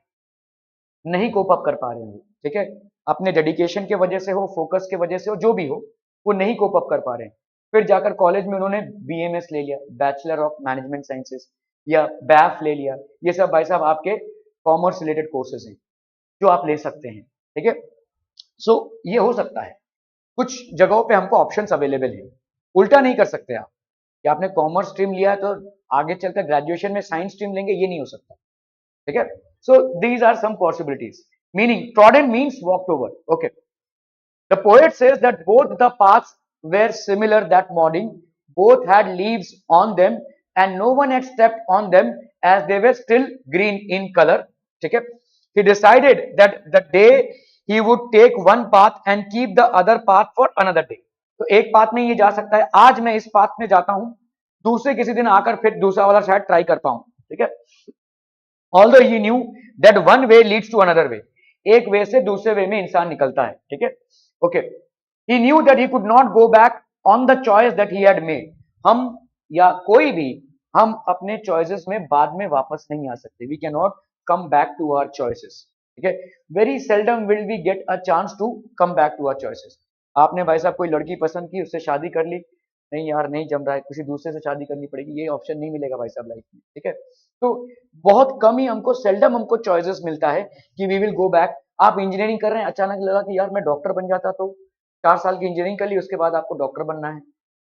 नहीं कोप अप कर पा रहे हैं, ठीक है। अपने डेडिकेशन के वजह से हो, फोकस के वजह से हो, जो भी हो, वो नहीं कोप अप कर पा रहे हैं। फिर जाकर कॉलेज में उन्होंने बीएमएस ले लिया, बैचलर ऑफ मैनेजमेंट साइंसेस, या बैफ ले लिया। ये सब भाई साहब आपके कॉमर्स रिलेटेड कोर्सेज हैं जो आप ले सकते हैं, ठीक है। सो ये हो सकता है, कुछ जगहों पे हमको ऑप्शंस अवेलेबल है। उल्टा नहीं कर सकते आप कि आपने कॉमर्स स्ट्रीम लिया है तो आगे चलकर ग्रेजुएशन में साइंस स्ट्रीम लेंगे, ये नहीं हो सकता, ठीक है। So these are some possibilities. Meaning trodden means walked over, okay. The poet says that both the paths were similar that morning, both had leaves on them, and no one had stepped on them as they were still green in color. ठीक है? He decided that the day he would take one path and keep the other path for another day. तो एक path में ये जा सकता है, आज मैं इस पाथ में जाता हूं, दूसरे किसी दिन आकर फिर दूसरा वाला शायद ट्राई कर पाऊं, ठीक है। Although he knew that one way leads to another way, एक वे से दूसरे वे में इंसान निकलता है, ठीक है। Okay. He knew that he could not go back on the choice that he had made. हम या कोई भी, हम अपने choices में बाद में वापस नहीं आ सकते. We cannot come back to our choices. ठीक है? Very seldom will we get a chance to come back to our choices. आपने भाई साहब कोई लड़की पसंद की, उससे शादी कर ली, नहीं यार नहीं जम रहा है, किसी दूसरे से शादी करनी पड़ेगी, ये ऑप्शन नहीं मिलेगा भाई साहब लाइफ में, ठीक है। तो बहुत कम ही हमको, सेल्डम हमको चॉइसेस मिलता है कि वी विल गो बैक। आप इंजीनियरिंग कर रहे हैं, अचानक लगा कि यार मैं डॉक्टर बन जाता, तो 4 साल की इंजीनियरिंग कर ली, उसके बाद आपको डॉक्टर बनना है,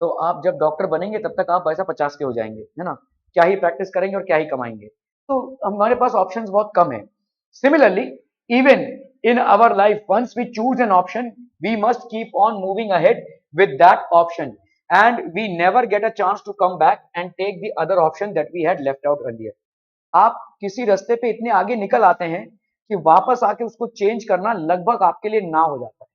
तो आप जब डॉक्टर बनेंगे तब तक आप वैसा 50 के हो जाएंगे, है ना। क्या ही प्रैक्टिस करेंगे और क्या ही कमाएंगे, तो हमारे पास ऑप्शंस बहुत कम है। Similarly even in our life, once we choose an option, we must keep on moving ahead with that option, and we never get a chance to come back and take the other option that we had left out earlier. आप किसी रास्ते पे इतने आगे निकल आते हैं कि वापस आके उसको चेंज करना लगभग आपके लिए ना हो जाता है,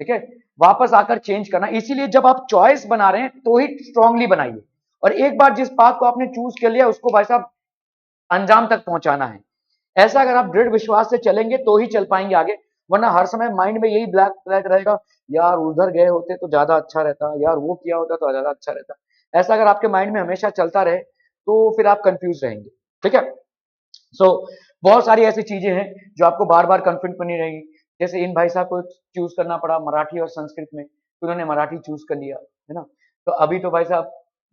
ठीक है। वापस आकर चेंज करना, इसीलिए जब आप चॉइस बना रहे हैं तो ही स्ट्रांगली बनाइए, और एक बार जिस पाथ को आपने चूज कर लिया उसको भाई साहब अंजाम तक पहुंचाना है। ऐसा अगर आप दृढ़ विश्वास से चलेंगे तो ही चल पाएंगे आगे, वरना हर समय माइंड में यही ब्लैक ब्लैक रहेगा, यार उधर गए होते तो ज्यादा अच्छा रहता, यार वो किया होता तो ज्यादा अच्छा रहता। ऐसा अगर आपके माइंड में हमेशा चलता रहे तो फिर आप कंफ्यूज रहेंगे, ठीक है। सो बहुत सारी ऐसी चीजें हैं जो आपको बार बार कंफ्यूज बनी रहेंगी। जैसे इन भाई साहब को चूज करना पड़ा मराठी और संस्कृत में, तो उन्होंने मराठी चूज कर लिया, है ना। तो अभी तो भाई साहब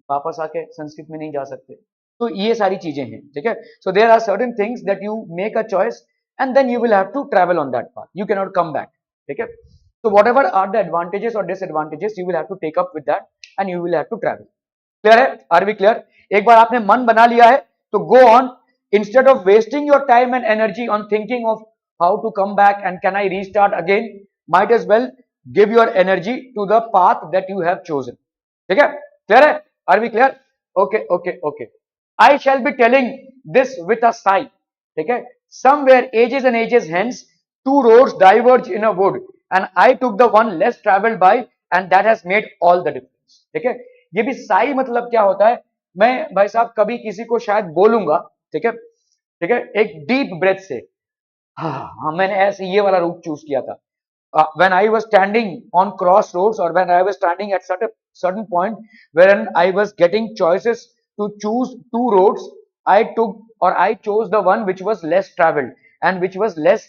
वापस आके संस्कृत में नहीं जा सकते, तो ये सारी चीजें हैं, ठीक है। So there are certain things that you make a choice and then you will have to travel on that path, you can not come back, ठीक है। So whatever are the advantages or disadvantages, you will have to take up with that and you will have to travel. Clear है? Are we clear? एक बार आपने मन बना लिया है तो go on, instead of wasting your time and energy on thinking of how to come back and can I restart again, might as well give your energy to the path that you have chosen. ठीक है? Clear है? Are we clear? Okay, okay, okay. I shall be telling this with a sigh. ठीक है? Somewhere ages and ages hence, two roads diverge in a wood. And I took the one less traveled by, and that has made all the difference. ठीक है, ये भी साई मतलब क्या होता है, मैं भाई साहब कभी किसी को शायद बोलूंगा, ठीक है, ठीक है, एक डीप ब्रेथ से, हाँ मैंने ऐसे ये वाला रूट चूज किया था। When I was standing on crossroads, or when I was standing at certain point wherein I was getting choices to choose two roads, I took, or I chose the one which was less traveled and which was less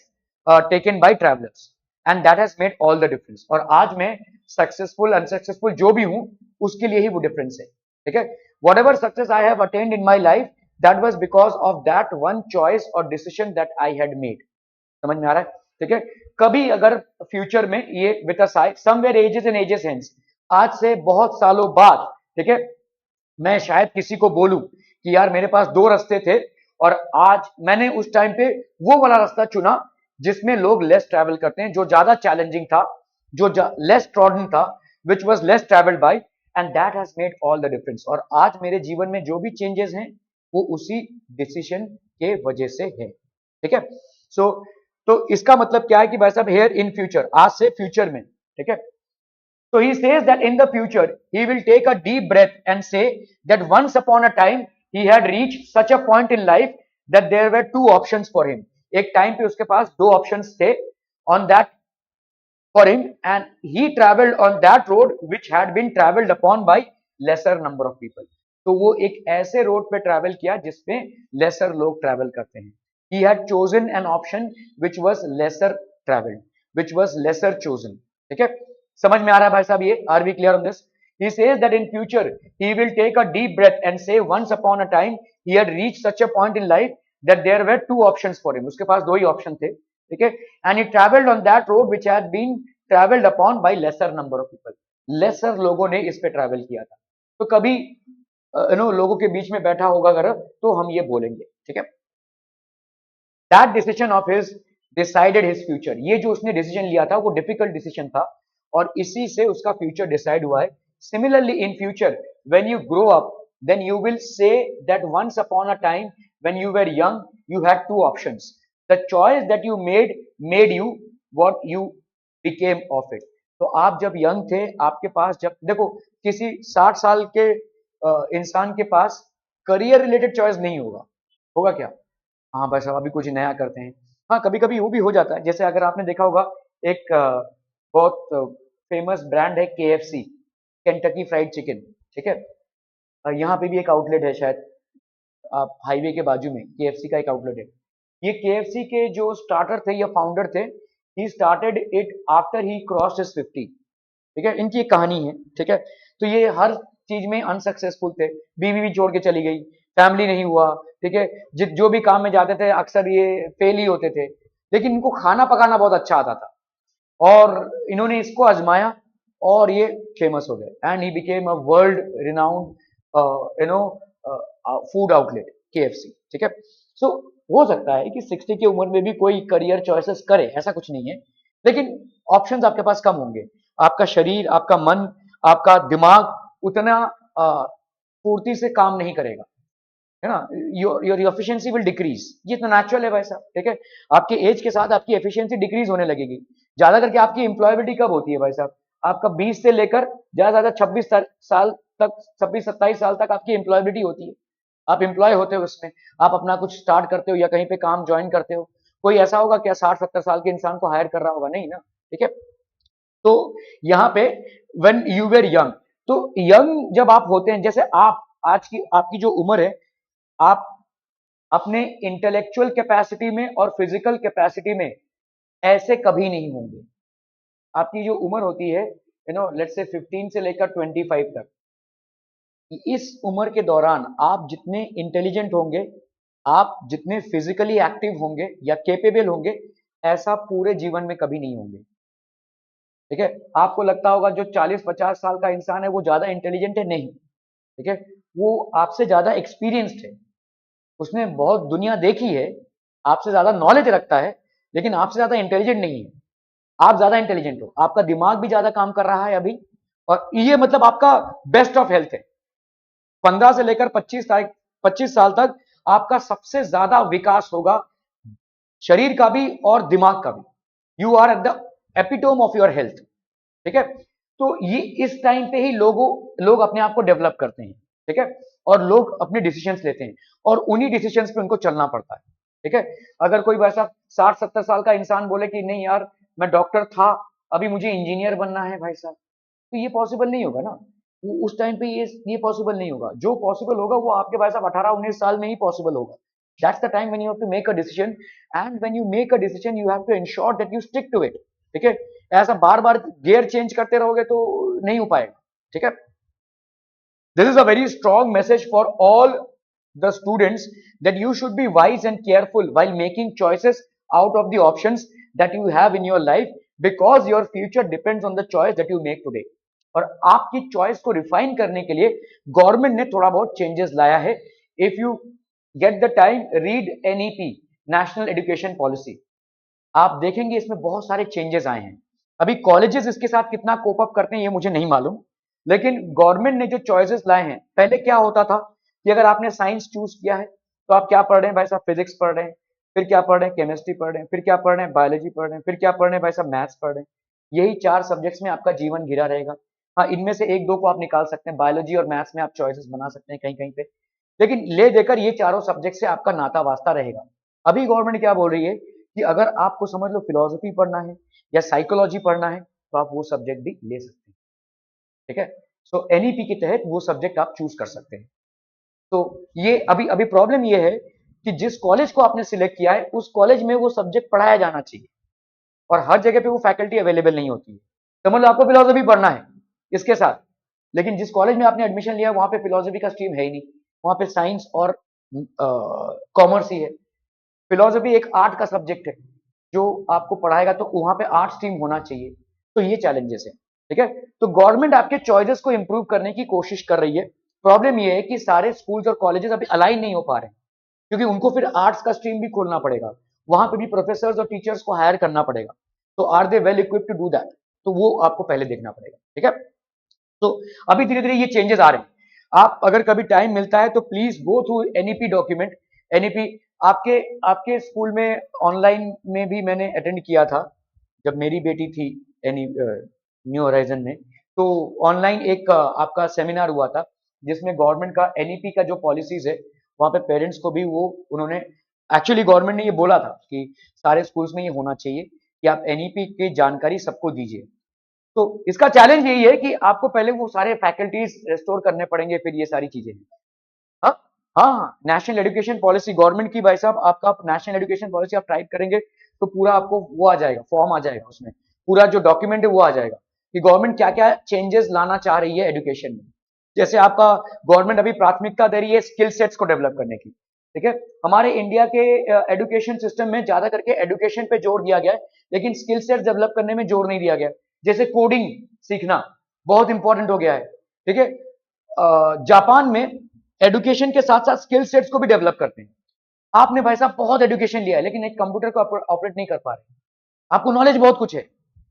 taken by travelers, and that has made all the difference. और आज मैं successful unsuccessful जो भी हूं उसके लिए ही वो difference है, ठीक है। Whatever success I have attained in my life, that was because of that one choice और decision that I had made. समझ में आ रहा है, ठीक है। कभी अगर फ्यूचर में ये with a sigh somewhere ages and ages hence, आज से बहुत सालों बाद, ठीक है, मैं शायद किसी को बोलूं कि यार मेरे पास दो रास्ते थे और आज मैंने उस टाइम पे वो वाला रास्ता चुना जिसमें लोग लेस ट्रैवल करते हैं, जो ज्यादा चैलेंजिंग था, जो लेस ट्रॉडन था, which was less travelled by, and that has made all the difference. और आज मेरे जीवन में जो भी चेंजेस हैं वो उसी डिसीजन के वजह से है, ठीक है। सो तो इसका मतलब क्या है कि भाई साहब हेयर इन फ्यूचर, आज से फ्यूचर में, ठीक है। So he says that in the future he will take a deep breath and say that once upon a time he had reached such a point in life that there were two options for him. एक time पे उसके पास दो options थे on that for him, and he traveled on that road which had been traveled upon by lesser number of people. तो वो एक ऐसे road पे ट्रैवल किया जिसमें लेसर लोग ट्रैवल करते हैं। He had chosen an option which was lesser traveled, which was lesser chosen, ठीक है। समझ में आ रहा है भाई साहब ये? Are we clear on this? He says that in future he will take a deep breath and say once upon a time he had reached such a point in life that there were two options for him. उसके पास दो ही option थे, ठीक है। And he traveled on that road which had been traveled upon by lesser number of people. lesser लोगों ने इस पे travel किया था। तो कभी लोगों के बीच में बैठा होगा अगर, तो हम ये बोलेंगे, ठीक है। That decision of his decided his future, ये जो उसने डिसीजन लिया था वो डिफिकल्ट डिसीजन था और इसी से उसका फ्यूचर डिसाइड हुआ है। Similarly in future when you grow up then you will say that once upon a time when you were young you had two options, the choice that you made you what you became of it। तो आप जब young थे आपके पास, जब देखो किसी 60 साल के इंसान के पास करियर रिलेटेड चॉइस नहीं होगा, होगा क्या? हाँ भाई साहब अभी कुछ नया करते हैं। हाँ कभी कभी वो भी हो जाता है, जैसे अगर आपने देखा होगा एक बहुत फेमस ब्रांड है KFC, केंटकी फ्राइड चिकन, ठीक है। यहाँ पे भी एक आउटलेट है शायद, आप हाईवे के बाजू में KFC का एक आउटलेट है। ये KFC के जो स्टार्टर थे या फाउंडर थे, he started it after he crossed his 50, ठीक है। इनकी एक कहानी है, ठीक है। तो ये हर चीज में अनसक्सेसफुल थे, बीवी भी छोड़ के चली गई, फैमिली नहीं हुआ, ठीक है। जो भी काम में जाते थे अक्सर ये फेल ही होते थे, लेकिन इनको खाना पकाना बहुत अच्छा आता था और इन्होंने इसको आजमाया और ये फेमस हो गए and he became a world renowned food outlet KFC, ठीक है। सो हो सकता है कि 60 की उम्र में भी कोई करियर चॉइसेस करे, ऐसा कुछ नहीं है, लेकिन ऑप्शंस आपके पास कम होंगे। आपका शरीर, आपका मन, आपका दिमाग उतना पूर्ति से काम नहीं करेगा, है ना। योर एफिशिएंसी विल डिक्रीज, ये तो नेचुरल है भाई साहब, ठीक है। आपके एज के साथ आपकी एफिशिएंसी डिक्रीज होने लगेगी। ज्यादा करके आपकी एम्प्लॉयबिलिटी कब होती है भाई साहब? आपका 20 से लेकर ज्यादा ज्यादा 26 साल तक, 26-27 साल तक आपकी एम्प्लॉयबिलिटी होती है। आप एम्प्लॉय होते हो उसमें, आप अपना कुछ स्टार्ट करते हो या कहीं पे काम ज्वाइन करते हो। कोई ऐसा होगा क्या 60-70 साल के इंसान को हायर कर रहा होगा? नहीं ना, ठीक है। तो यहाँ पे व्हेन यू वेर यंग, तो यंग जब आप होते हैं, जैसे आप आज की आपकी जो उम्र है, आप अपने इंटेलेक्चुअल कैपेसिटी में और फिजिकल कैपेसिटी में ऐसे कभी नहीं होंगे। आपकी जो उम्र होती है लेट्स से 15 से लेकर 25 तक, इस उम्र के दौरान आप जितने इंटेलिजेंट होंगे, आप जितने फिजिकली एक्टिव होंगे या कैपेबल होंगे, ऐसा पूरे जीवन में कभी नहीं होंगे, ठीक है। आपको लगता होगा जो 40-50 साल का इंसान है वो ज्यादा इंटेलिजेंट है, नहीं, ठीक है। वो आपसे ज्यादा एक्सपीरियंस्ड है, उसने बहुत दुनिया देखी है, आपसे ज्यादा नॉलेज रखता है, लेकिन आपसे ज्यादा इंटेलिजेंट नहीं है। आप ज्यादा इंटेलिजेंट हो, आपका दिमाग भी ज्यादा काम कर रहा है अभी, और ये मतलब आपका बेस्ट ऑफ हेल्थ है। 15 से लेकर 25 साल तक आपका सबसे ज्यादा विकास होगा, शरीर का भी और दिमाग का भी। You are at the epitome of your health, ठीक है। तो ये इस टाइम पे ही लोग अपने आप को डेवलप करते हैं, ठीक है। और लोग अपने डिसीजंस लेते हैं और उन्हीं डिसीजंस पे उनको चलना पड़ता है। ठीक है, अगर कोई वैसा 60-70 साल का इंसान बोले कि नहीं यार मैं डॉक्टर था, अभी मुझे इंजीनियर बनना है भाई साहब, तो ये पॉसिबल नहीं होगा ना। उस टाइम पे ये पॉसिबल नहीं होगा। जो पॉसिबल होगा वो आपके भाई साहब 18-19 साल में ही पॉसिबल होगा। That's the time when you have to make a decision, and when you make a decision you have to ensure that you stick to it. ठीक है, ऐसा बार बार गियर चेंज करते रहोगे तो नहीं हो पाएगा। ठीक है, this is a very strong message for all the students, that you should be wise and careful while making choices out of the options that you have in your life, because your future depends on the choice that you make today. और आपकी choice को refine करने के लिए government ने थोड़ा बहुत changes लाया है। If you get the time, read NEP, national education policy. आप देखेंगे इसमें बहुत सारे चेंजेस आए हैं। अभी कॉलेजेस इसके साथ कितना कोप अप करते हैं ये मुझे नहीं मालूम, लेकिन गवर्नमेंट ने जो चॉइसेस लाए हैं, पहले क्या होता था कि अगर आपने साइंस चूज किया है तो आप क्या पढ़ रहे हैं भाई साहब, फिजिक्स पढ़ रहे हैं, फिर क्या पढ़ रहे हैं, केमिस्ट्री पढ़ रहे हैं, फिर क्या पढ़ रहे हैं, बायोलॉजी पढ़ रहे हैं, फिर क्या पढ़ रहे हैं भाई साहब, मैथ्स पढ़ रहे हैं। यही 4 सब्जेक्ट्स में आपका जीवन घिरा रहेगा। हाँ, इनमें से 1-2 को आप निकाल सकते हैं, बायोलॉजी और मैथ्स में आप चॉइसेस बना सकते हैं कहीं कहीं पे, लेकिन ले देकर ये चारों सब्जेक्ट से आपका नाता वास्ता रहेगा। अभी गवर्नमेंट क्या बोल रही है कि अगर आपको समझ लो फिलोसफी पढ़ना है या साइकोलॉजी पढ़ना है तो आप वो सब्जेक्ट भी ले सकते हैं। ठीक है, सो एनईपी के तहत वो सब्जेक्ट आप चूज कर सकते हैं। तो ये अभी अभी प्रॉब्लम ये है कि जिस कॉलेज को आपने सिलेक्ट किया है उस कॉलेज में वो सब्जेक्ट पढ़ाया जाना चाहिए, और हर जगह पे वो फैकल्टी अवेलेबल नहीं होती है। समझ लो आपको फिलोसफी पढ़ना है इसके साथ, लेकिन जिस कॉलेज में आपने एडमिशन लिया वहां पे फिलोसफी का स्ट्रीम है ही नहीं, वहां पे साइंस और कॉमर्स ही है। फिलोसफी एक आर्ट का सब्जेक्ट है जो आपको पढ़ाएगा, तो वहां पे आर्ट स्ट्रीम होना चाहिए। तो ये चैलेंजेस है। ठीक है, तो गवर्नमेंट आपके चॉइसेस को इंप्रूव करने की कोशिश कर रही है। प्रॉब्लम ये है कि सारे स्कूल्स और कॉलेजेस अभी अलाइन नहीं हो पा रहे हैं, क्योंकि उनको फिर आर्ट्स का स्ट्रीम भी खोलना पड़ेगा, वहां पे भी प्रोफेसर्स और टीचर्स को हायर करना पड़ेगा। तो are they well equipped to do that, तो वो आपको पहले देखना पड़ेगा। ठीक है, तो अभी धीरे धीरे ये चेंजेस आ रहे हैं। आप अगर कभी टाइम मिलता है तो please go through NEP document. NEP आपके आपके स्कूल में ऑनलाइन में भी मैंने अटेंड किया था जब मेरी बेटी थी एनी न्यू होराइजन में, तो ऑनलाइन एक आपका सेमिनार हुआ था जिसमें गवर्नमेंट का एनईपी का जो पॉलिसीज है वहां पे पेरेंट्स को भी वो उन्होंने, एक्चुअली गवर्नमेंट ने ये बोला था कि सारे स्कूल्स में ये होना चाहिए कि आप एनईपी की जानकारी सबको दीजिए। तो इसका चैलेंज यही है कि आपको पहले वो सारे फैकल्टीज रेस्टोर करने पड़ेंगे, फिर ये सारी चीजें। हाँ हाँ, नेशनल एजुकेशन पॉलिसी गवर्नमेंट की भाई साहब, आपका नेशनल एजुकेशन पॉलिसी आप टाइप करेंगे तो पूरा आपको वो आ जाएगा, फॉर्म आ जाएगा, उसमें पूरा जो डॉक्यूमेंट है वो आ जाएगा कि गवर्नमेंट क्या क्या चेंजेस लाना चाह रही है एजुकेशन में। जैसे आपका गवर्नमेंट अभी प्राथमिकता दे रही है स्किल सेट्स को डेवलप करने की। ठीक है, हमारे इंडिया के एजुकेशन सिस्टम में ज्यादा करके एजुकेशन पे जोर दिया गया है, लेकिन स्किल सेट्स डेवलप करने में जोर नहीं दिया गया। जैसे कोडिंग सीखना बहुत इंपॉर्टेंट हो गया है। ठीक है, जापान में एजुकेशन के साथ साथ स्किल सेट्स को भी डेवलप करते हैं। आपने भाई साहब बहुत एजुकेशन लिया है लेकिन एक कंप्यूटर को ऑपरेट नहीं कर पा रहे, आपको नॉलेज बहुत कुछ है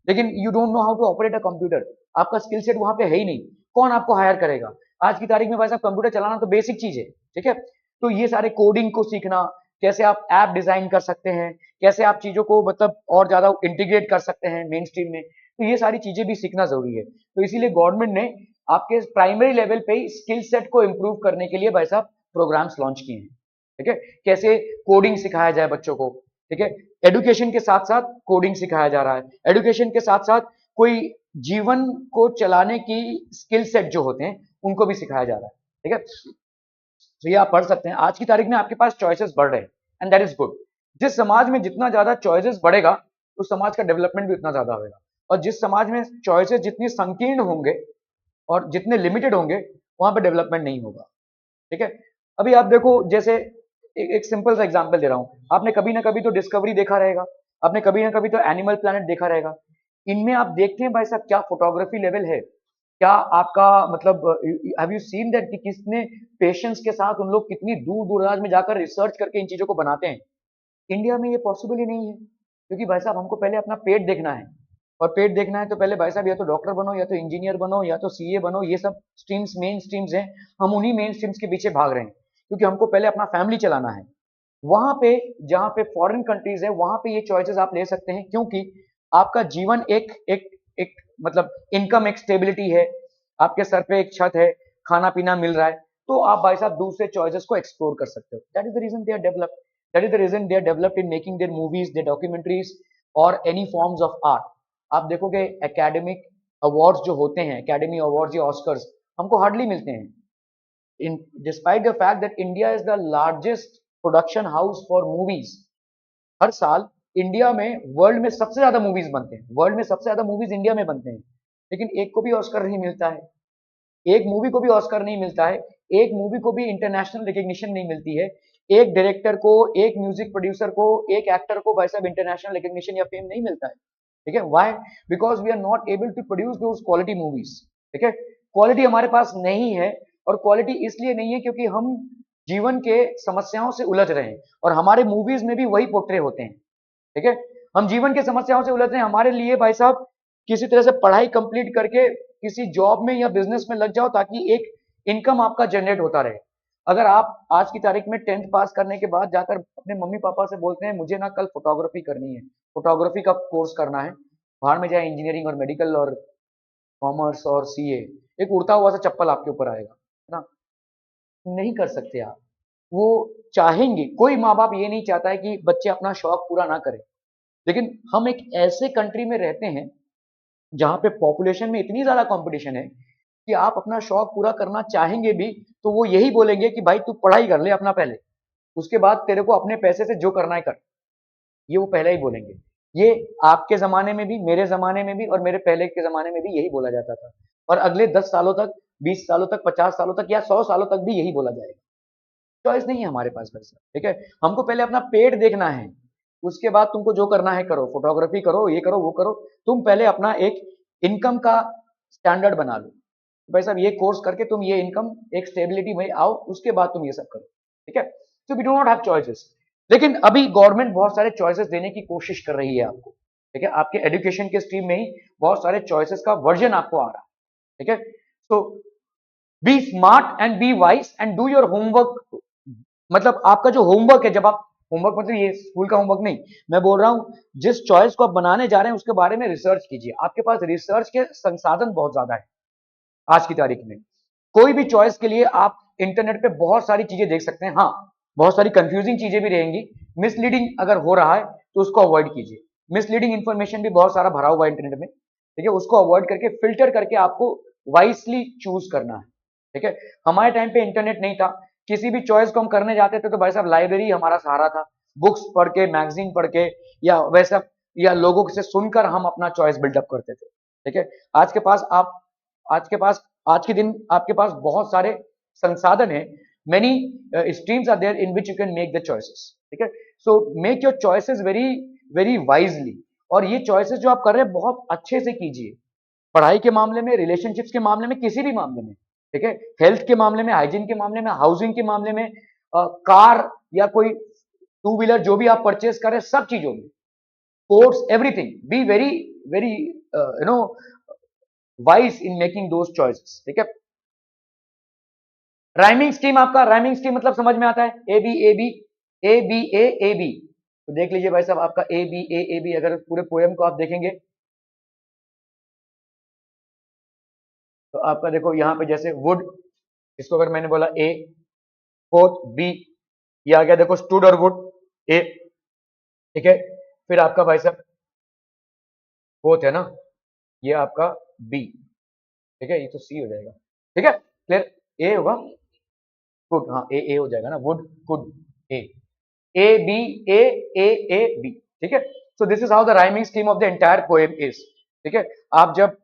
लेकिन you don't know how to operate a computer, आपका स्किल सेट वहां पे है ही नहीं, कौन आपको हायर करेगा? आज की तारीख में भाई साहब कंप्यूटर चलाना तो बेसिक चीज है। ठीक है, तो ये सारे कोडिंग को सीखना, कैसे आप ऐप डिजाइन कर सकते हैं, कैसे आप चीजों को मतलब और ज्यादा इंटीग्रेट कर सकते हैं मेन स्ट्रीम में, तो ये सारी चीजें भी सीखना जरूरी है। तो इसीलिए गवर्नमेंट ने आपके प्राइमरी लेवल पे ही स्किल सेट को इंप्रूव करने के लिए भाई साहब प्रोग्राम्स लॉन्च किए हैं। ठीक है, कैसे कोडिंग सिखाया जाए बच्चों को। ठीक है, एजुकेशन के साथ साथ कोडिंग सिखाया जा रहा है, एजुकेशन के साथ साथ कोई जीवन को चलाने की स्किल सेट जो होते हैं उनको भी सिखाया जा रहा है। ठीक है, तो ये आप पढ़ सकते हैं। आज की तारीख में आपके पास चॉइसेस बढ़ रहे हैं एंड दैट इज गुड। जिस समाज में जितना ज्यादा चॉइसेस बढ़ेगा उस समाज का डेवलपमेंट भी उतना ज्यादा होगा, और जिस समाज में चॉइसेस जितनी संकीर्ण होंगे और जितने लिमिटेड होंगे वहां पे डेवलपमेंट नहीं होगा। ठीक है, अभी आप देखो, जैसे एक सिंपल सा एग्जांपल दे रहा हूं, आपने कभी ना कभी तो डिस्कवरी देखा रहेगा, आपने कभी ना कभी तो एनिमल प्लैनेट देखा रहेगा। इनमें आप देखते हैं भाई साहब क्या फोटोग्राफी लेवल है, क्या आपका मतलब हैव यू सीन दैट कि किसने पेशेंस के साथ उन लोग कितनी दूर दूराज में जाकर रिसर्च करके इन चीजों को बनाते हैं। इंडिया में ये पॉसिबल ही नहीं है, क्योंकि भाई साहब हमको पहले अपना पेट देखना है, और पेट देखना है तो पहले भाई साहब या तो डॉक्टर बनो, या तो इंजीनियर बनो, या तो सीए बनो, ये सब स्ट्रीम्स मेन स्ट्रीम्स हैं। हम उन्हीं मेन स्ट्रीम्स के पीछे भाग रहे हैं क्योंकि हमको पहले अपना फैमिली चलाना है। वहां पे जहां पे फॉरेन कंट्रीज है वहां पे ये चॉइसेस आप ले सकते हैं, क्योंकि आपका जीवन एक एक एक मतलब इनकम, एक स्टेबिलिटी है, आपके सर पे एक छत है, खाना पीना मिल रहा है, तो आप भाई साहब दूसरे चॉइसेस को एक्सप्लोर कर सकते हो. That is the reason they are developed. That is the reason they are developed in making their movies, their documentaries और एनी फॉर्म्स ऑफ आर्ट. आप देखोगे एकेडमिक अवार्ड्स जो होते हैं, एकेडमी अवार्ड्स या ऑस्कर्स, हमको हार्डली मिलते हैं. In despite the fact that India is the largest production house for movies, हर साल इंडिया में वर्ल्ड में सबसे ज्यादा मूवीज बनते हैं, वर्ल्ड में सबसे ज्यादा मूवीज इंडिया में बनते हैं, लेकिन एक को भी ऑस्कर नहीं मिलता है, एक मूवी को भी ऑस्कर नहीं मिलता है, एक मूवी को भी इंटरनेशनल रिकग्निशन नहीं मिलती है, एक डायरेक्टर को, एक म्यूजिक प्रोड्यूसर को, एक एक्टर को भाई साहब इंटरनेशनल रिकग्निशन या फेम नहीं मिलता है. ठीक है, why? Because we are not able to produce those quality movies. ठीक है, क्वालिटी हमारे पास नहीं है, और क्वालिटी इसलिए नहीं है क्योंकि हम जीवन के समस्याओं से उलझ रहे हैं, और हमारे मूवीज में भी वही पोर्ट्रे होते हैं. ठीक है, हम जीवन की समस्याओं से उलझ रहे हैं. हमारे लिए भाई साहब किसी तरह से पढ़ाई कंप्लीट करके किसी जॉब में या बिजनेस में लग जाओ ताकि एक इनकम आपका जनरेट होता रहे. अगर आप आज की तारीख में 10th पास करने के बाद जाकर अपने मम्मी पापा से बोलते हैं मुझे ना कल फोटोग्राफी करनी है, फोटोग्राफी का कोर्स करना है, बाहर में जाए इंजीनियरिंग और मेडिकल और कॉमर्स और सीए, एक उड़ता हुआ सा चप्पल आपके ऊपर आएगा, है ना? नहीं कर सकते आप. वो चाहेंगे, कोई माँ बाप ये नहीं चाहता है कि बच्चे अपना शौक पूरा ना करें, लेकिन हम एक ऐसे कंट्री में रहते हैं जहां पे पॉपुलेशन में इतनी ज्यादा कंपटीशन है कि आप अपना शौक पूरा करना चाहेंगे भी तो वो यही बोलेंगे कि भाई तू पढ़ाई कर ले अपना पहले, उसके बाद तेरे को अपने पैसे से जो करना है कर. ये वो पहले ही बोलेंगे. ये आपके जमाने में भी, मेरे जमाने में भी और मेरे पहले के जमाने में भी यही बोला जाता था, और अगले 10 सालों तक, 20 सालों तक, 50 सालों तक या 100 सालों तक भी यही बोला जाएगा. चॉइस नहीं है हमारे पास पैसा. ठीक है, हमको पहले अपना पेट देखना है, उसके बाद तुमको जो करना है करो, फोटोग्राफी करो, ये करो, वो करो. तुम पहले अपना एक इनकम का स्टैंडर्ड बना लो भाई साहब, ये कोर्स करके तुम ये इनकम, एक स्टेबिलिटी में आओ, उसके बाद तुम ये सब करो. ठीक है, so we do not have choices. लेकिन अभी गवर्नमेंट बहुत सारे चॉइसेस देने की कोशिश कर रही है आपको. ठीक है, आपके एजुकेशन के स्ट्रीम में ही बहुत सारे चॉइसेस का वर्जन आपको आ रहा है. ठीक है, so be smart and be wise and do your homework. मतलब आपका जो होमवर्क है, जब आप होमवर्क, मतलब ये स्कूल का होमवर्क नहीं, मैं बोल रहा हूं जिस चॉइस को आप बनाने जा रहे हैं उसके बारे में रिसर्च कीजिए. आपके पास रिसर्च के संसाधन बहुत ज्यादा है आज की तारीख में. कोई भी चॉइस के लिए आप इंटरनेट पे बहुत सारी चीजें देख सकते हैं. हाँ, बहुत सारी कंफ्यूजिंग चीजें भी रहेंगी, मिसलीडिंग अगर हो रहा है तो उसको अवॉइड कीजिए. मिसलीडिंग इंफॉर्मेशन भी बहुत सारा भरा हुआ है इंटरनेट में. ठीक है, उसको अवॉइड करके फिल्टर करके आपको वाइसली चूज करना है. ठीक है, हमारे टाइम पे इंटरनेट नहीं था, किसी भी चॉइस को हम करने जाते थे तो भाई साहब लाइब्रेरी हमारा सहारा था. बुक्स पढ़ के, मैगजीन पढ़ के, या वैसा, या लोगों से सुनकर हम अपना चॉइस बिल्डअप करते थे. ठीक है, आज के पास आप, आज के पास, आज के दिन आपके पास बहुत सारे संसाधन है. Many streams are there in which you can make the choices. ठीक है, so make your choices very very wisely. और ये चॉइसेस जो आप कर रहे हैं बहुत अच्छे से कीजिए, पढ़ाई के मामले में, रिलेशनशिप्स के मामले में, किसी भी मामले में. ठीक है, हेल्थ के मामले में, हाइजीन के मामले में, हाउसिंग के मामले में, कार या कोई टू व्हीलर जो भी आप परचेज कर रहे हैं, सब चीजों में, sports, everything, be very very you know wise in making those choices. ठीक है, राइमिंग स्कीम, आपका राइमिंग स्कीम मतलब समझ में आता है, A B A B, A B A B. तो देख लीजिए भाई साहब, आपका ए बी ए बी, अगर पूरे पोएम को आप देखेंगे तो आपका देखो यहाँ पे जैसे वुड, इसको अगर मैंने बोला ए, फोर्थ बी, ये आ गया देखो स्टूड और वुड, ए. ठीक है, फिर आपका भाई साहब फोर्थ है ना, ये आपका बी. ठीक है, ये तो सी हो जाएगा. ठीक है, क्लियर, ए होगा, कुड, हाँ ए हो जाएगा ना, wood could A, A B A A B. ठीक है, so this is how the rhyming scheme of the entire poem is. ठीक है, आप जब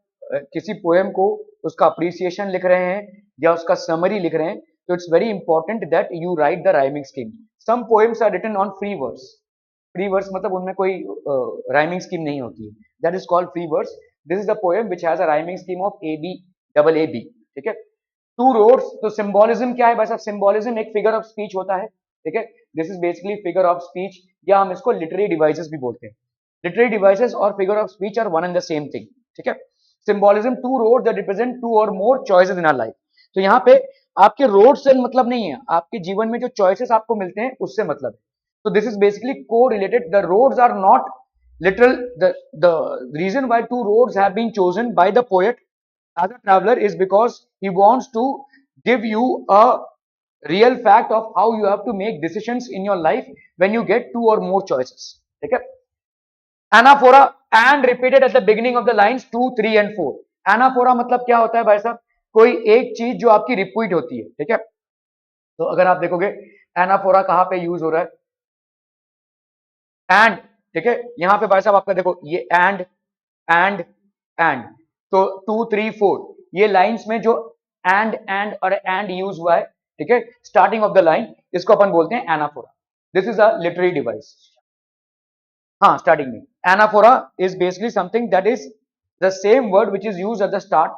किसी पोएम को, उसका अप्रिसिएशन लिख रहे हैं या उसका समरी लिख रहे हैं, तो it's very important that you write the rhyming scheme. Some poems are written on free verse. Free verse मतलब उनमें कोई राइमिंग स्कीम नहीं होती है, that is called free verse. This is the poem which has a rhyming scheme of A B double A B. ठीक है, two roads, तो symbolism क्या है भाई साहब? सिंबोलिज्म एक फिगर ऑफ स्पीच होता है. ठीक है, this is basically figure of speech, या हम इसको लिटरेरी डिवाइसेस भी बोलते हैं. लिटरेरी डिवाइसेस और figure of speech are one and the same thing. ठीक है, symbolism, two road that represent two और more choices in our life. तो यहाँ पे आपके रोड से मतलब नहीं है, आपके जीवन में जो चॉइसेस आपको मिलते हैं उससे मतलब है. तो दिस इज बेसिकली को related. The roads are not literal. The reason why two roads have been chosen by the poet as a traveler is because he wants to give you a real fact of how you have to make decisions in your life when you get two or more choices. ठीक है? Anaphora and repeated at the beginning of the lines 2, 3 and 4. Anaphora मतलब क्या होता है भाई साहब? कोई एक चीज जो आपकी रिपीट होती है, ठीक है? तो अगर आप देखोगे एनाफोरा कहां पे यूज हो रहा है? एंड, ठीक है? यहां पे भाई साहब आपका देखो ये एंड, तो 2, 3, 4 ये लाइंस में जो एंड और एंड यूज हुआ है, ठीक है, स्टार्टिंग ऑफ द लाइन, इसको अपन बोलते हैं anaphora. This is a literary device. हाँ, स्टार्टिंग में anaphora is basically something that is the same word which is use at the start.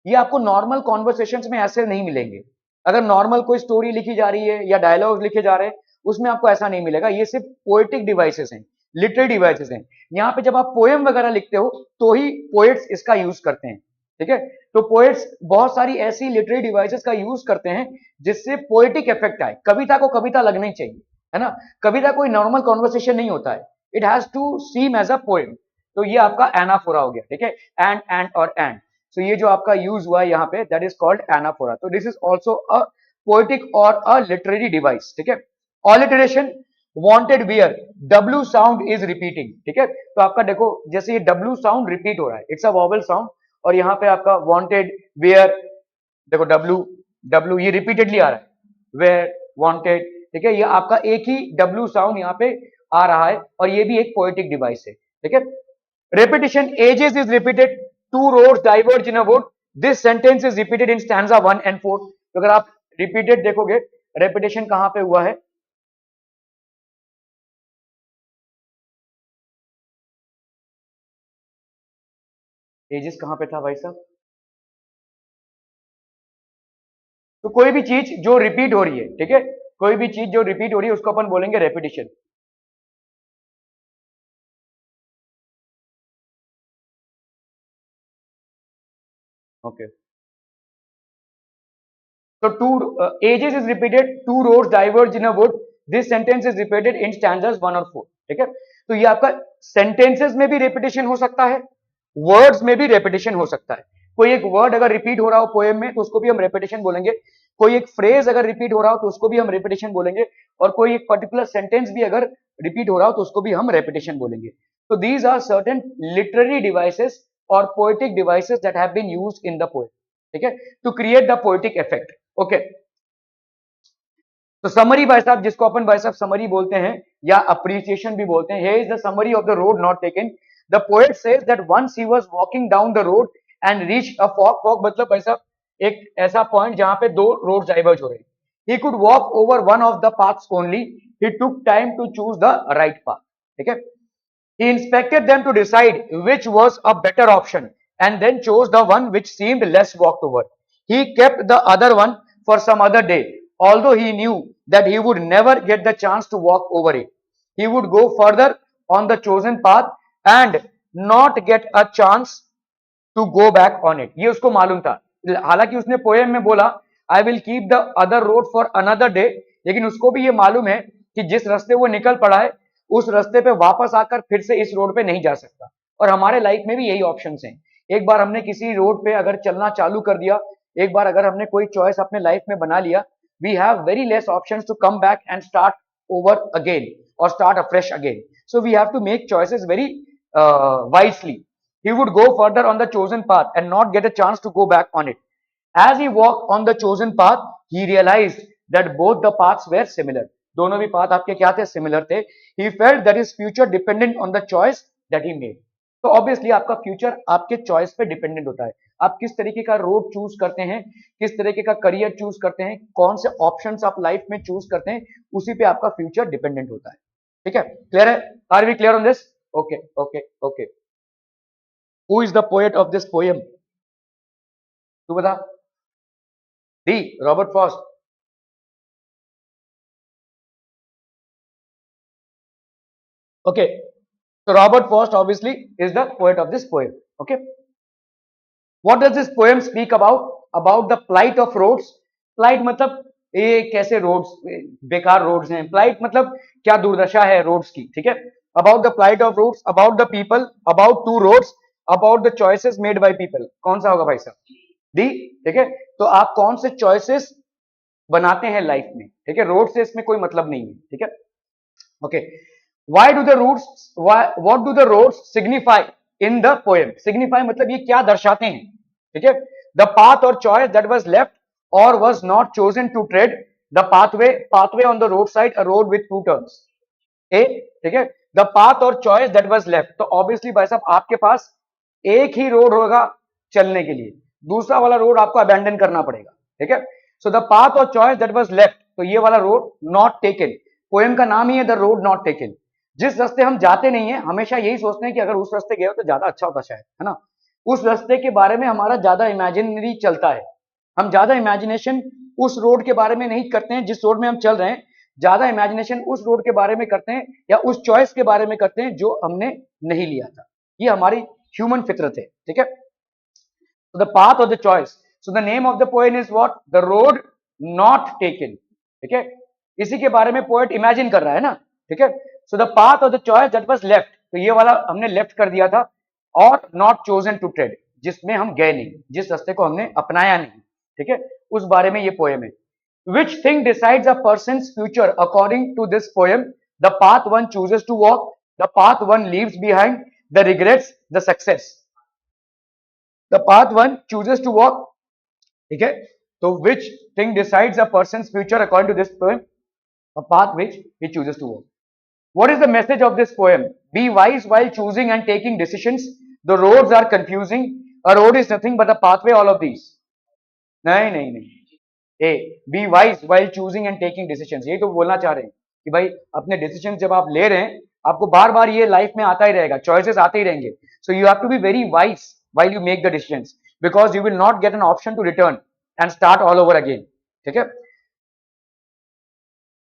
ये आपको नॉर्मल कॉन्वर्सेशंस में ऐसे नहीं मिलेंगे. अगर नॉर्मल कोई स्टोरी लिखी जा रही है या डायलॉग लिखे जा रहे हैं, उसमें आपको ऐसा नहीं मिलेगा. ये सिर्फ पोएटिक डिवाइसेस हैं, लिटरेरी डिवाइसेस हैं. यहाँ पे जब आप पोएम वगैरह लिखते हो तो ही पोएट्स इसका यूज करते हैं, ठीक है? तो पोएट्स बहुत सारी ऐसी लिटरेरी डिवाइसेस का यूज करते हैं जिससे पोएटिक इफेक्ट आए. कविता को कविता लगनी चाहिए, है ना? कविता कोई नॉर्मल कॉन्वर्सेशन नहीं होता है. It has to seem as a poem. तो ये आपका एनाफोरा हो गया, ठीक है? एंड और एंड. सो ये जो आपका यूज हुआ है यहाँ पे, that is called anaphora. So this is also a poetic और अ लिटरेरी डिवाइस, ठीक है? Alliteration, wanted where, W sound is repeating, ठीक है? तो आपका देखो जैसे ये डब्ल्यू साउंड रिपीट हो रहा है, इट्स अ वॉवल साउंड. और यहाँ पे आपका वांटेड, वेयर, देखो डब्ल्यू डब्ल्यू ये रिपीटेडली आ रहा है. वेयर, वांटेड, ठीक है? ये आपका एक ही डब्ल्यू साउंड यहाँ पे आ रहा है और ये भी एक पोएटिक डिवाइस है, ठीक है? Repetition, ages is repeated, two roads diverge in a wood. This sentence is repeated in stanza 1 and 4. तो अगर आप repeated देखोगे, repetition कहां पे हुआ है? ages कहां पे था भाई साहब? तो कोई भी चीज जो रिपीट हो रही है, ठीक है? कोई भी चीज जो रिपीट हो रही है उसको अपन बोलेंगे repetition. Okay. So two ages is repeated, two roads diverge in a wood. This sentence is repeated in stanzas 1 और 4. ठीक है? तो ये आपका sentences में भी repetition हो सकता है, words में भी repetition हो सकता है. कोई एक word अगर repeat हो रहा हो poem में तो उसको भी हम repetition बोलेंगे. कोई एक phrase अगर repeat हो रहा हो तो उसको भी हम repetition बोलेंगे. और कोई एक particular sentence भी अगर repeat हो रहा हो तो उसको भी हम repetition बोलेंगे. So these are certain literary devices or poetic devices that have been used in the poem. ठीक है? To create the poetic effect. Okay. तो समरी भाई साहब, जिसको अपन भाई साहब समरी बोलते हैं या अप्रिसिएशन भी बोलते हैं. Here is the summary of the road not taken. The poet says that once he was walking down the road and reach a fog. Fog मतलब भाई साहब एक ऐसा पॉइंट जहां पे दो रोड डाइवर्ज हो रहे हैं. He could walk over one of the paths only. He took time to choose the right path. ठीक है? He inspected them to decide which was a better option and then chose the one which seemed less walked over. He kept the other one for some other day, although he knew that he would never get the chance to walk over it. He would go further on the chosen path and not get a chance to go back on it. ये उसको मालूम था. हालांकि उसने poem में बोला I will keep the other road for another day, लेकिन उसको भी ये मालूम है कि जिस रास्ते वो निकल पड़ा है उस रास्ते पे वापस आकर फिर से इस रोड पे नहीं जा सकता. और हमारे लाइफ में भी यही ऑप्शंस हैं. एक बार हमने किसी रोड पे अगर चलना चालू कर दिया, एक बार अगर हमने कोई चॉइस अपने लाइफ में बना लिया, we have very less options to come back and start over again और start afresh again. So we have to make choices very wisely. He would go further on the chosen path and not get a chance to go back on it. As he walked on the chosen path, he realized that both the paths were similar. दोनों भी path आपके क्या थे? Similar थे. He felt that his future depended on the choice that he made. तो obviously आपका future आपके choice पे डिपेंडेंट होता है. आप किस तरीके का रोड चूज करते हैं, किस तरीके का करियर चूज करते हैं, कौन से ऑप्शंस आप लाइफ में चूज करते हैं, उसी पे आपका फ्यूचर डिपेंडेंट होता है. ठीक है? क्लियर है? Are we clear on this? Okay okay okay. Who is the poet of this poem? तू बता. D Robert Frost. Okay, so Robert Frost obviously is the poet of this poem. Okay, what does this poem speak about? About the plight of roads. Plight मतलब ये कैसे roads बेकार roads हैं. Plight मतलब क्या दुर्दशा है roads की. ठीक है? About the plight of roads, about the people, about two roads, about the choices made by people. कौन सा होगा भाई साहब? दी, ठीक है। तो आप कौन से चॉइसेस बनाते हैं लाइफ में, ठीक है, रोड से इसमें कोई मतलब नहीं है, ठीक है। Okay, why do the routes, what do the roads signify in the poem? Signify मतलब ये क्या दर्शाते हैं, ठीक है। द पाथ और चॉइस दैट वाज लेफ्ट और was not chosen to tread the pathway on the road side, a road with two turns. A, ठीक है, द पाथ और चॉइस दैट वाज लेफ्ट, तो ऑब्वियसली भाई साहब आपके पास एक ही रोड होगा चलने के लिए, दूसरा वाला रोड आपको अबैंडन करना पड़ेगा, ठीक है। सो द पाथ और चॉइस दैट वाज लेफ्ट, तो ये वाला रोड नॉट टेकन, पोएम का नाम ही है द रोड नॉट टेकन। जिस रास्ते हम जाते नहीं है, हमेशा यही सोचते हैं कि अगर उस रास्ते गए हो तो ज्यादा अच्छा होता शायद, है ना। उस रास्ते के बारे में हमारा ज्यादा इमेजिनरी चलता है, हम ज्यादा इमेजिनेशन उस रोड के बारे में नहीं करते हैं जिस रोड में हम चल रहे हैं, ज्यादा इमेजिनेशन उस रोड के बारे में करते हैं या उस चॉइस के बारे में करते हैं जो हमने नहीं लिया था। ये हमारी ह्यूमन फितरत है, ठीक है। So the path or the choice. So the name of the poem is what? The road not taken. ठीक है, इसी के बारे में पोएट इमेजिन कर रहा है ना, ठीक है। So the path of the choice that was left, तो ये वाला हमने लेफ्ट कर दिया था, और नॉट चोजन टू ट्रेड, जिसमें हम गए नहीं, जिस रास्ते को हमने अपनाया नहीं, ठीक है, उस बारे में ये पोएम है। Which thing decides a person's future according to this poem? The path one chooses to walk, the path one leaves behind, the regrets, the success. The path one chooses to walk, ठीक है। तो which thing decides a person's future according to this poem? A path which he chooses to walk. What is the message of this poem? Be wise while choosing and taking decisions. The roads are confusing. A road is nothing but a pathway, all of these. नहीं नहीं नहीं, A, be wise while choosing and taking decisions, यही तो बोलना चाह रहे हैं कि भाई अपने डिसीजन जब आप ले रहे हैं, आपको बार बार ये लाइफ में आता ही रहेगा, चॉइसेस आते ही रहेंगे, so you have to be very wise while you make the decisions, because you will not get an option to return and start all over again, ठीक है।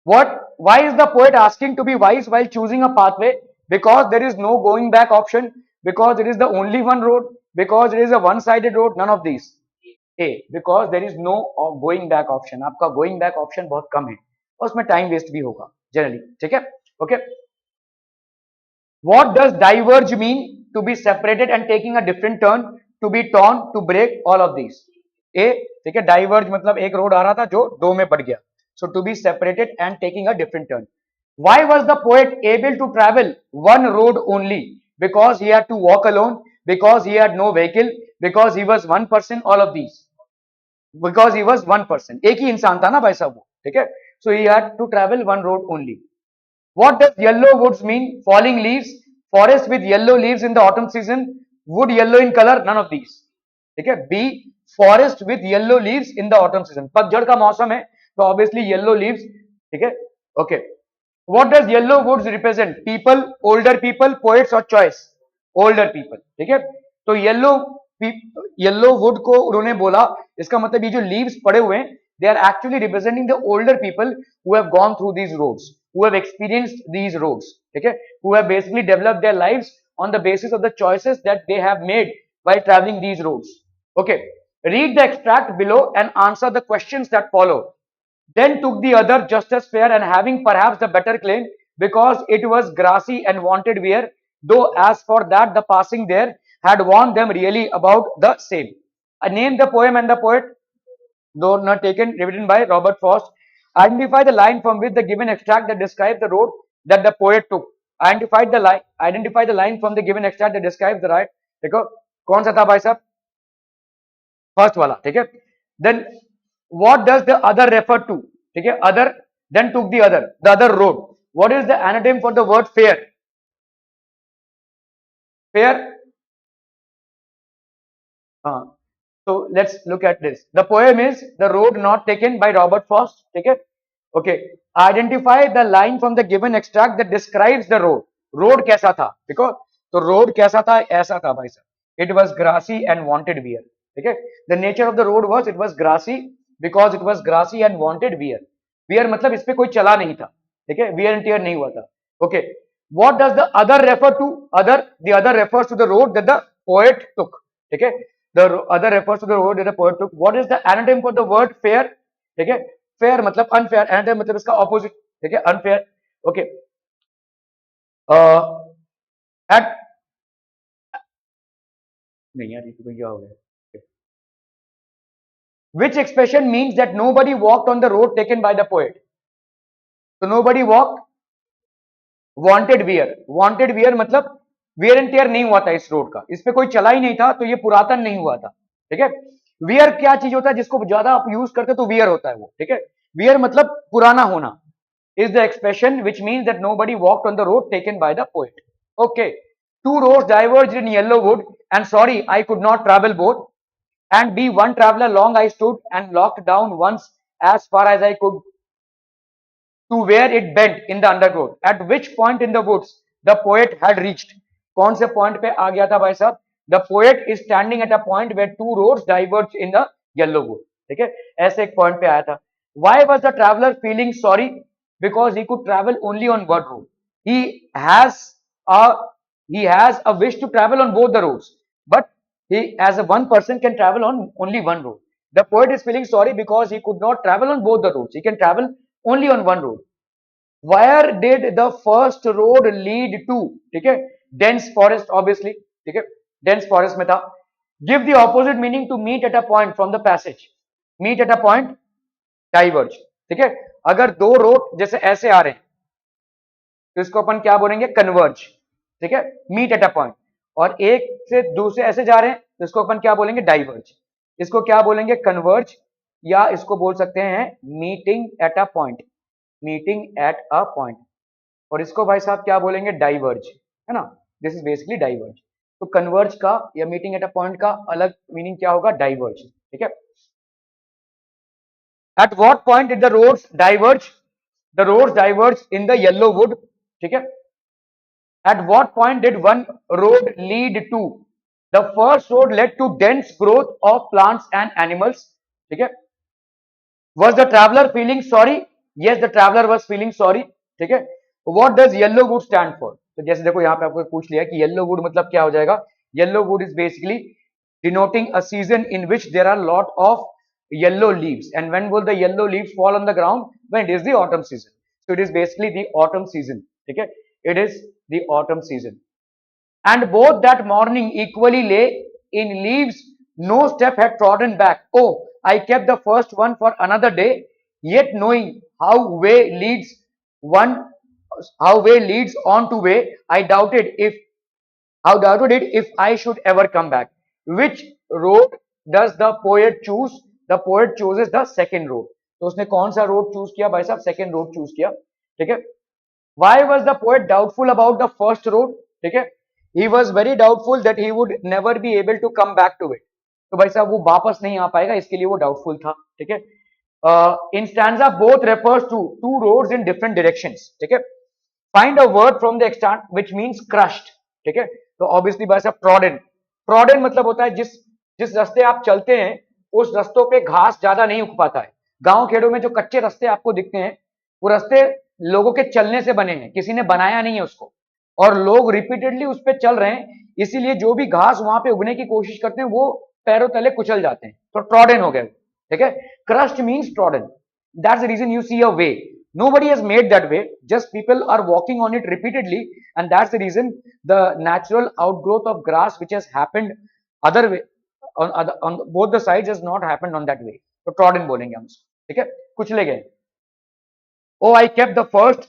What? Why is the poet asking to be wise while choosing a pathway? Because there is no going back option. Because it is the only one road. Because it is a one-sided road. None of these. A. Because there is no going back option. आपका going back option बहुत कम है और उसमें time waste भी होगा generally. ठीक है? Okay. What does diverge mean? To be separated and taking a different turn. To be torn. To break. All of these. A. ठीक है? Diverge मतलब एक road आ रहा था जो दो में बढ़ गया. So to be separated and taking a different turn. Why was the poet able to travel one road only? Because he had to walk alone, because he had no vehicle, because he was one person, all of these. Because he was one person. एक ही इंसान था ना भाई साहब वो, ठीक है? So he had to travel one road only. What does yellow woods mean? Falling leaves, forest with yellow leaves in the autumn season, wood yellow in color, none of these. ठीक है? B, forest with yellow leaves in the autumn season. पतझड़ का मौसम है तो obviously yellow leaves, ठीक है? Okay. What does yellow woods represent? People, older people, poets or choice? Older people, ठीक है। तो येलो वुड को उन्होंने बोला, इसका मतलब ये जो लीव्स पड़े हुए हैं, they are actually representing the older people who have gone through these roads, who have experienced these roads, ठीक है, who have basically developed their lives on the basis of the choices that they have made while traveling these roads. Okay, read the extract below and answer the questions that follow. Then took the other just as fair and having perhaps the better claim, because it was grassy and wanted wear, though as for that the passing there had warned them really about the same. I name the poem and the poet, though not taken, written by Robert Frost. Identify the line from which the given extract that describes the road that the poet took. Identify the line from the given extract that describes the right. देखो कौन सा था भाई साहब? First वाला, ठीक है। Then what does the other refer to, ठीक है, other, then took the other road, what is the antonym for the word fair? Fair, हाँ, so let's look at this. The poem is The Road Not Taken by Robert Frost, ठीक है। Okay, identify the line from the given extract that describes the road. Road कैसा था, देखो, तो road कैसा था, ऐसा था भाई साहब, it was grassy and wanted wear, ठीक है। The nature of the road was it was grassy because it was grassy and wanted wear. Wear मतलब इस पे कोई चला नहीं था, ठीक है, wear and tear नहीं हुआ था। Okay, what does the other refer to? The other refers to the road that the poet took, ठीक है। The other refers to the road that the poet took. What is the anonym for the word fair? ठीक है, fair मतलब unfair, anonym मतलब इसका opposite, ठीक है, unfair. Okay. At नहीं यार, ये तो क्या हो गया? which expression means that nobody walked on the road taken by the poet. So nobody walked, wanted wear मतलब wear and tear नहीं हुआ था इस रोड का, इस पे कोई चला ही नहीं था, तो ये पुरातन नहीं हुआ था, ठीक है। वियर क्या चीज होता है जिसको ज्यादा आप यूज करते तो वियर होता है वो, ठीक है। वियर मतलब पुराना होना, is the expression which means that nobody walked on the road taken by the poet. Okay, two roads diverged in yellow wood, and sorry I could not travel both, and be one traveler long I stood and locked down once as far as I could to where it bent in the undergrowth, at which point in the woods the poet had reached. कौन से point पे आ गया था भाई साहब? The poet is standing at a point where two roads diverge in the yellow wood. ठीक है, ऐसे एक पॉइंट पे आया था. Why was the traveler feeling sorry? Because he could travel only on one road. He has a he has a wish to travel on both the roads, but he as a one person can travel on only one road. The poet is feeling sorry because he could not travel on both the roads. He can travel only on one road. Where did the first road lead to? ठीक है, dense forest obviously, ठीक है, dense forest में था. Give the opposite meaning to meet at a point from the passage. Meet at a point, diverge, ठीक है. अगर दो रोड जैसे ऐसे आ रहे हैं तो इसको अपन क्या बोलेंगे? कन्वर्ज, ठीक है, मीट एट अ पॉइंट. और एक से दूसरे ऐसे जा रहे हैं तो इसको अपन क्या बोलेंगे? डाइवर्ज. इसको क्या बोलेंगे? कन्वर्ज, या इसको बोल सकते हैं meeting at a point, meeting at a point. और इसको भाई साहब क्या बोलेंगे? डाइवर्ज, है ना. This is basically diverge. तो कन्वर्ज का या मीटिंग एट अ पॉइंट का अलग मीनिंग क्या होगा? डाइवर्ज, ठीक है. At what point did the roads diverge? The roads diverge in the yellow wood, ठीक है. At what point did one road lead to? The first road led to dense growth of plants and animals. ठीक है. Was the traveler feeling sorry? Yes, the traveler was feeling sorry. ठीक है. What does yellow wood stand for? तो जैसे देखो यहाँ पे आपको पूछ लिया कि yellow wood मतलब क्या हो जाएगा. Yellow wood is basically denoting a season in which there are lot of yellow leaves. And when will the yellow leaves fall on the ground? When it is the autumn season. So it is basically the autumn season. ठीक है. It is the autumn season. And both that morning equally lay in leaves, no step had trodden back. Oh, I kept the first one for another day, yet knowing how way leads one, how way leads on to way, how doubted it if I should ever come back. Which road does the poet choose? The poet chooses the second road. तो उसने कौन सा road choose किया भाई साहब? Second road choose किया, ठीक है. Why was the poet doubtful about the first road? ठीक है. He was very doubtful that he would never be able to come back to it. तो भाई साहब वो वापस नहीं आ पाएगा, इसके लिए वो डाउटफुल था, ठीक है. In stanza both refers to two roads in different directions, ठीक है. Find a word from the extant which means crushed, ठीक है. तो obviously भाई साहब trodden. Trodden मतलब होता है जिस जिस रास्ते आप चलते हैं उस रास्तों पे घास ज्यादा नहीं उग पाता है. गांव खेड़ों में जो कच्चे रास्ते आपको दिखते हैं वो रास्ते लोगों के चलने से बने हैं, किसी ने बनाया नहीं है उसको, और लोग रिपीटेडली उस पर चल रहे हैं, इसीलिए जो भी घास वहां पे उगने की कोशिश करते हैं वो पैरों तले कुचल जाते हैं, तो ट्रॉडन हो गए, ठीक है. Crust means trodden. That's the reason you see a way. Nobody has made that way, just people are walking on it repeatedly, and that's the reason the natural outgrowth of grass which has happened other way on both the sides has not happened on that way. तो trodden बोलेंगे हम उसको, ठीक है, कुचले गए. Oh, I kept the first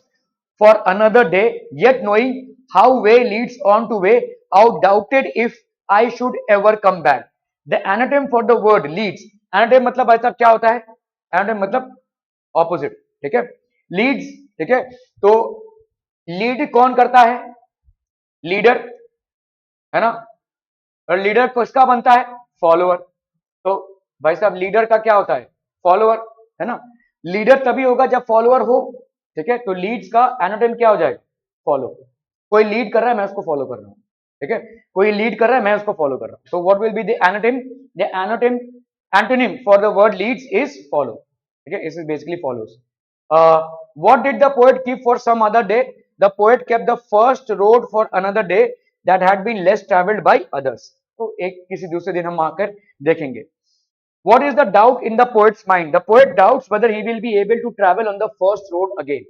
for another day, yet knowing how way leads on to way, how doubted if I should ever come back. The anatom for the word leads. Anatom मतलब भाई साहब क्या होता है? Anatom मतलब opposite, ठीक है. Leads, ठीक है. तो लीड कौन करता है? लीडर, है ना. और लीडर किसका बनता है? फॉलोअर. तो भाई साहब लीडर का क्या होता है? फॉलोअर, है ना. लीडर तभी होगा जब फॉलोअर हो, ठीक है. तो लीड्स का एनोटेम क्या हो जाएगा? फॉलो. कोई लीड कर रहा है, मैं उसको फॉलो कर रहा हूं, ठीक है. कोई लीड कर रहा है, मैं उसको फॉलो कर रहा हूं. तो what will be the antonym? The antonym antonym for the word leads is follow, ठीक है. It is basically follows. What did the poet keep for some other day? The poet kept the first road for another day that had been less travelled by others. तो एक किसी दूसरे दिन हम आकर देखेंगे. What is the doubt in the poet's mind? The poet doubts whether he will be able to travel on the first road again.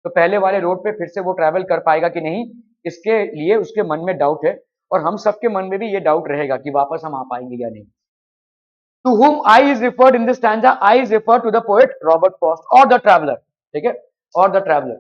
तो पहले वाले रोड पे फिर से वो ट्रैवल कर पाएगा कि नहीं, इसके लिए उसके मन में डाउट है, और हम सबके मन में भी ये डाउट रहेगा कि वापस हम आ पाएंगे या नहीं. To whom I is referred in this stanza, I is referred to the poet Robert Frost or the traveler. ठीक है, or the traveler.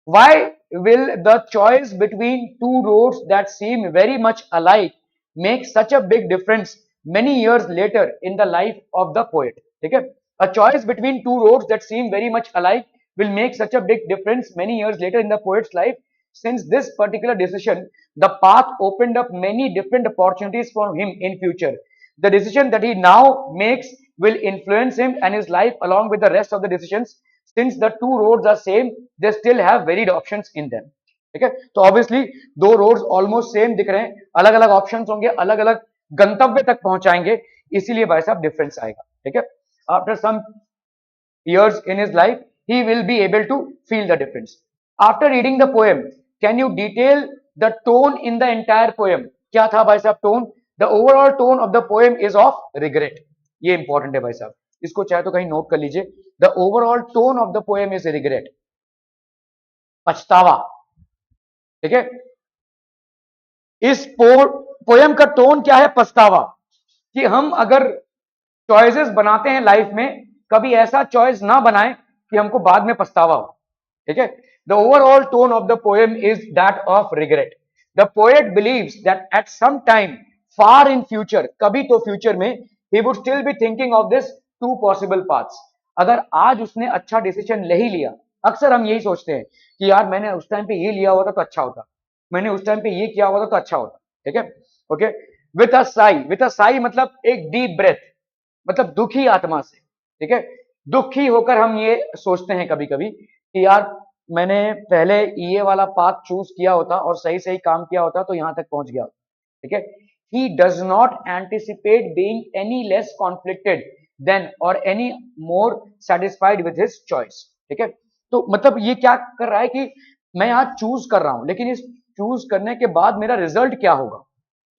Why will the choice between two roads that seem very much alike make such a big difference many years later in the life of the poet? ठीक है, a choice between two roads that seem very much alike will make such a big difference many years later in the poet's life. Since this particular decision, the path opened up many different opportunities for him in future. The decision that he now makes will influence him and his life along with the rest of the decisions. Since the two roads are same, they still have varied options in them. ठीक है, तो obviously दो roads almost same दिख रहे हैं, अलग अलग options होंगे, अलग अलग गंतव्य तक पहुंचाएंगे, इसीलिए भाई साहब डिफरेंस आएगा. ठीक है, after some years in his life, he will be able to feel the difference. After reading the poem, can you detail the tone in the entire poem? क्या था भाई साहब tone? The overall tone of the poem is of regret. ये important है भाई साहब, इसको चाहे तो कहीं नोट कर लीजिए. The overall tone of the poem is regret. पछतावा. ठीक है, इस पोएम का टोन क्या है? पछतावा. कि हम अगर चॉइसेस बनाते हैं लाइफ में, कभी ऐसा चॉइस ना बनाएं कि हमको बाद में पछतावा हो. ठीक है, the overall tone of the poem is that of regret. The poet believes that at some time far in future, कभी तो फ्यूचर में, he would still be thinking of this two possible paths. अगर आज उसने अच्छा decision ले ही लिया, अक्सर हम यही सोचते हैं कि यार मैंने उस टाइम पे ये लिया होता तो अच्छा होता, मैंने उस टाइम पे ये किया होता तो अच्छा होता. ठीक है, ओके. विथ अ साई मतलब एक डीप ब्रेथ, मतलब दुखी आत्मा से. ठीक है, दुखी होकर हम ये सोचते हैं कभी कभी कि यार मैंने पहले ये वाला पाथ चूज किया होता और सही सही काम किया होता तो यहां तक पहुंच गया होता. ठीक है, he does not anticipate being any less conflicted than or any more satisfied with his choice. ठीक है, तो मतलब ये क्या कर रहा है कि मैं यहाँ चूज कर रहा हूं, लेकिन इस चूज करने के बाद मेरा रिजल्ट क्या होगा.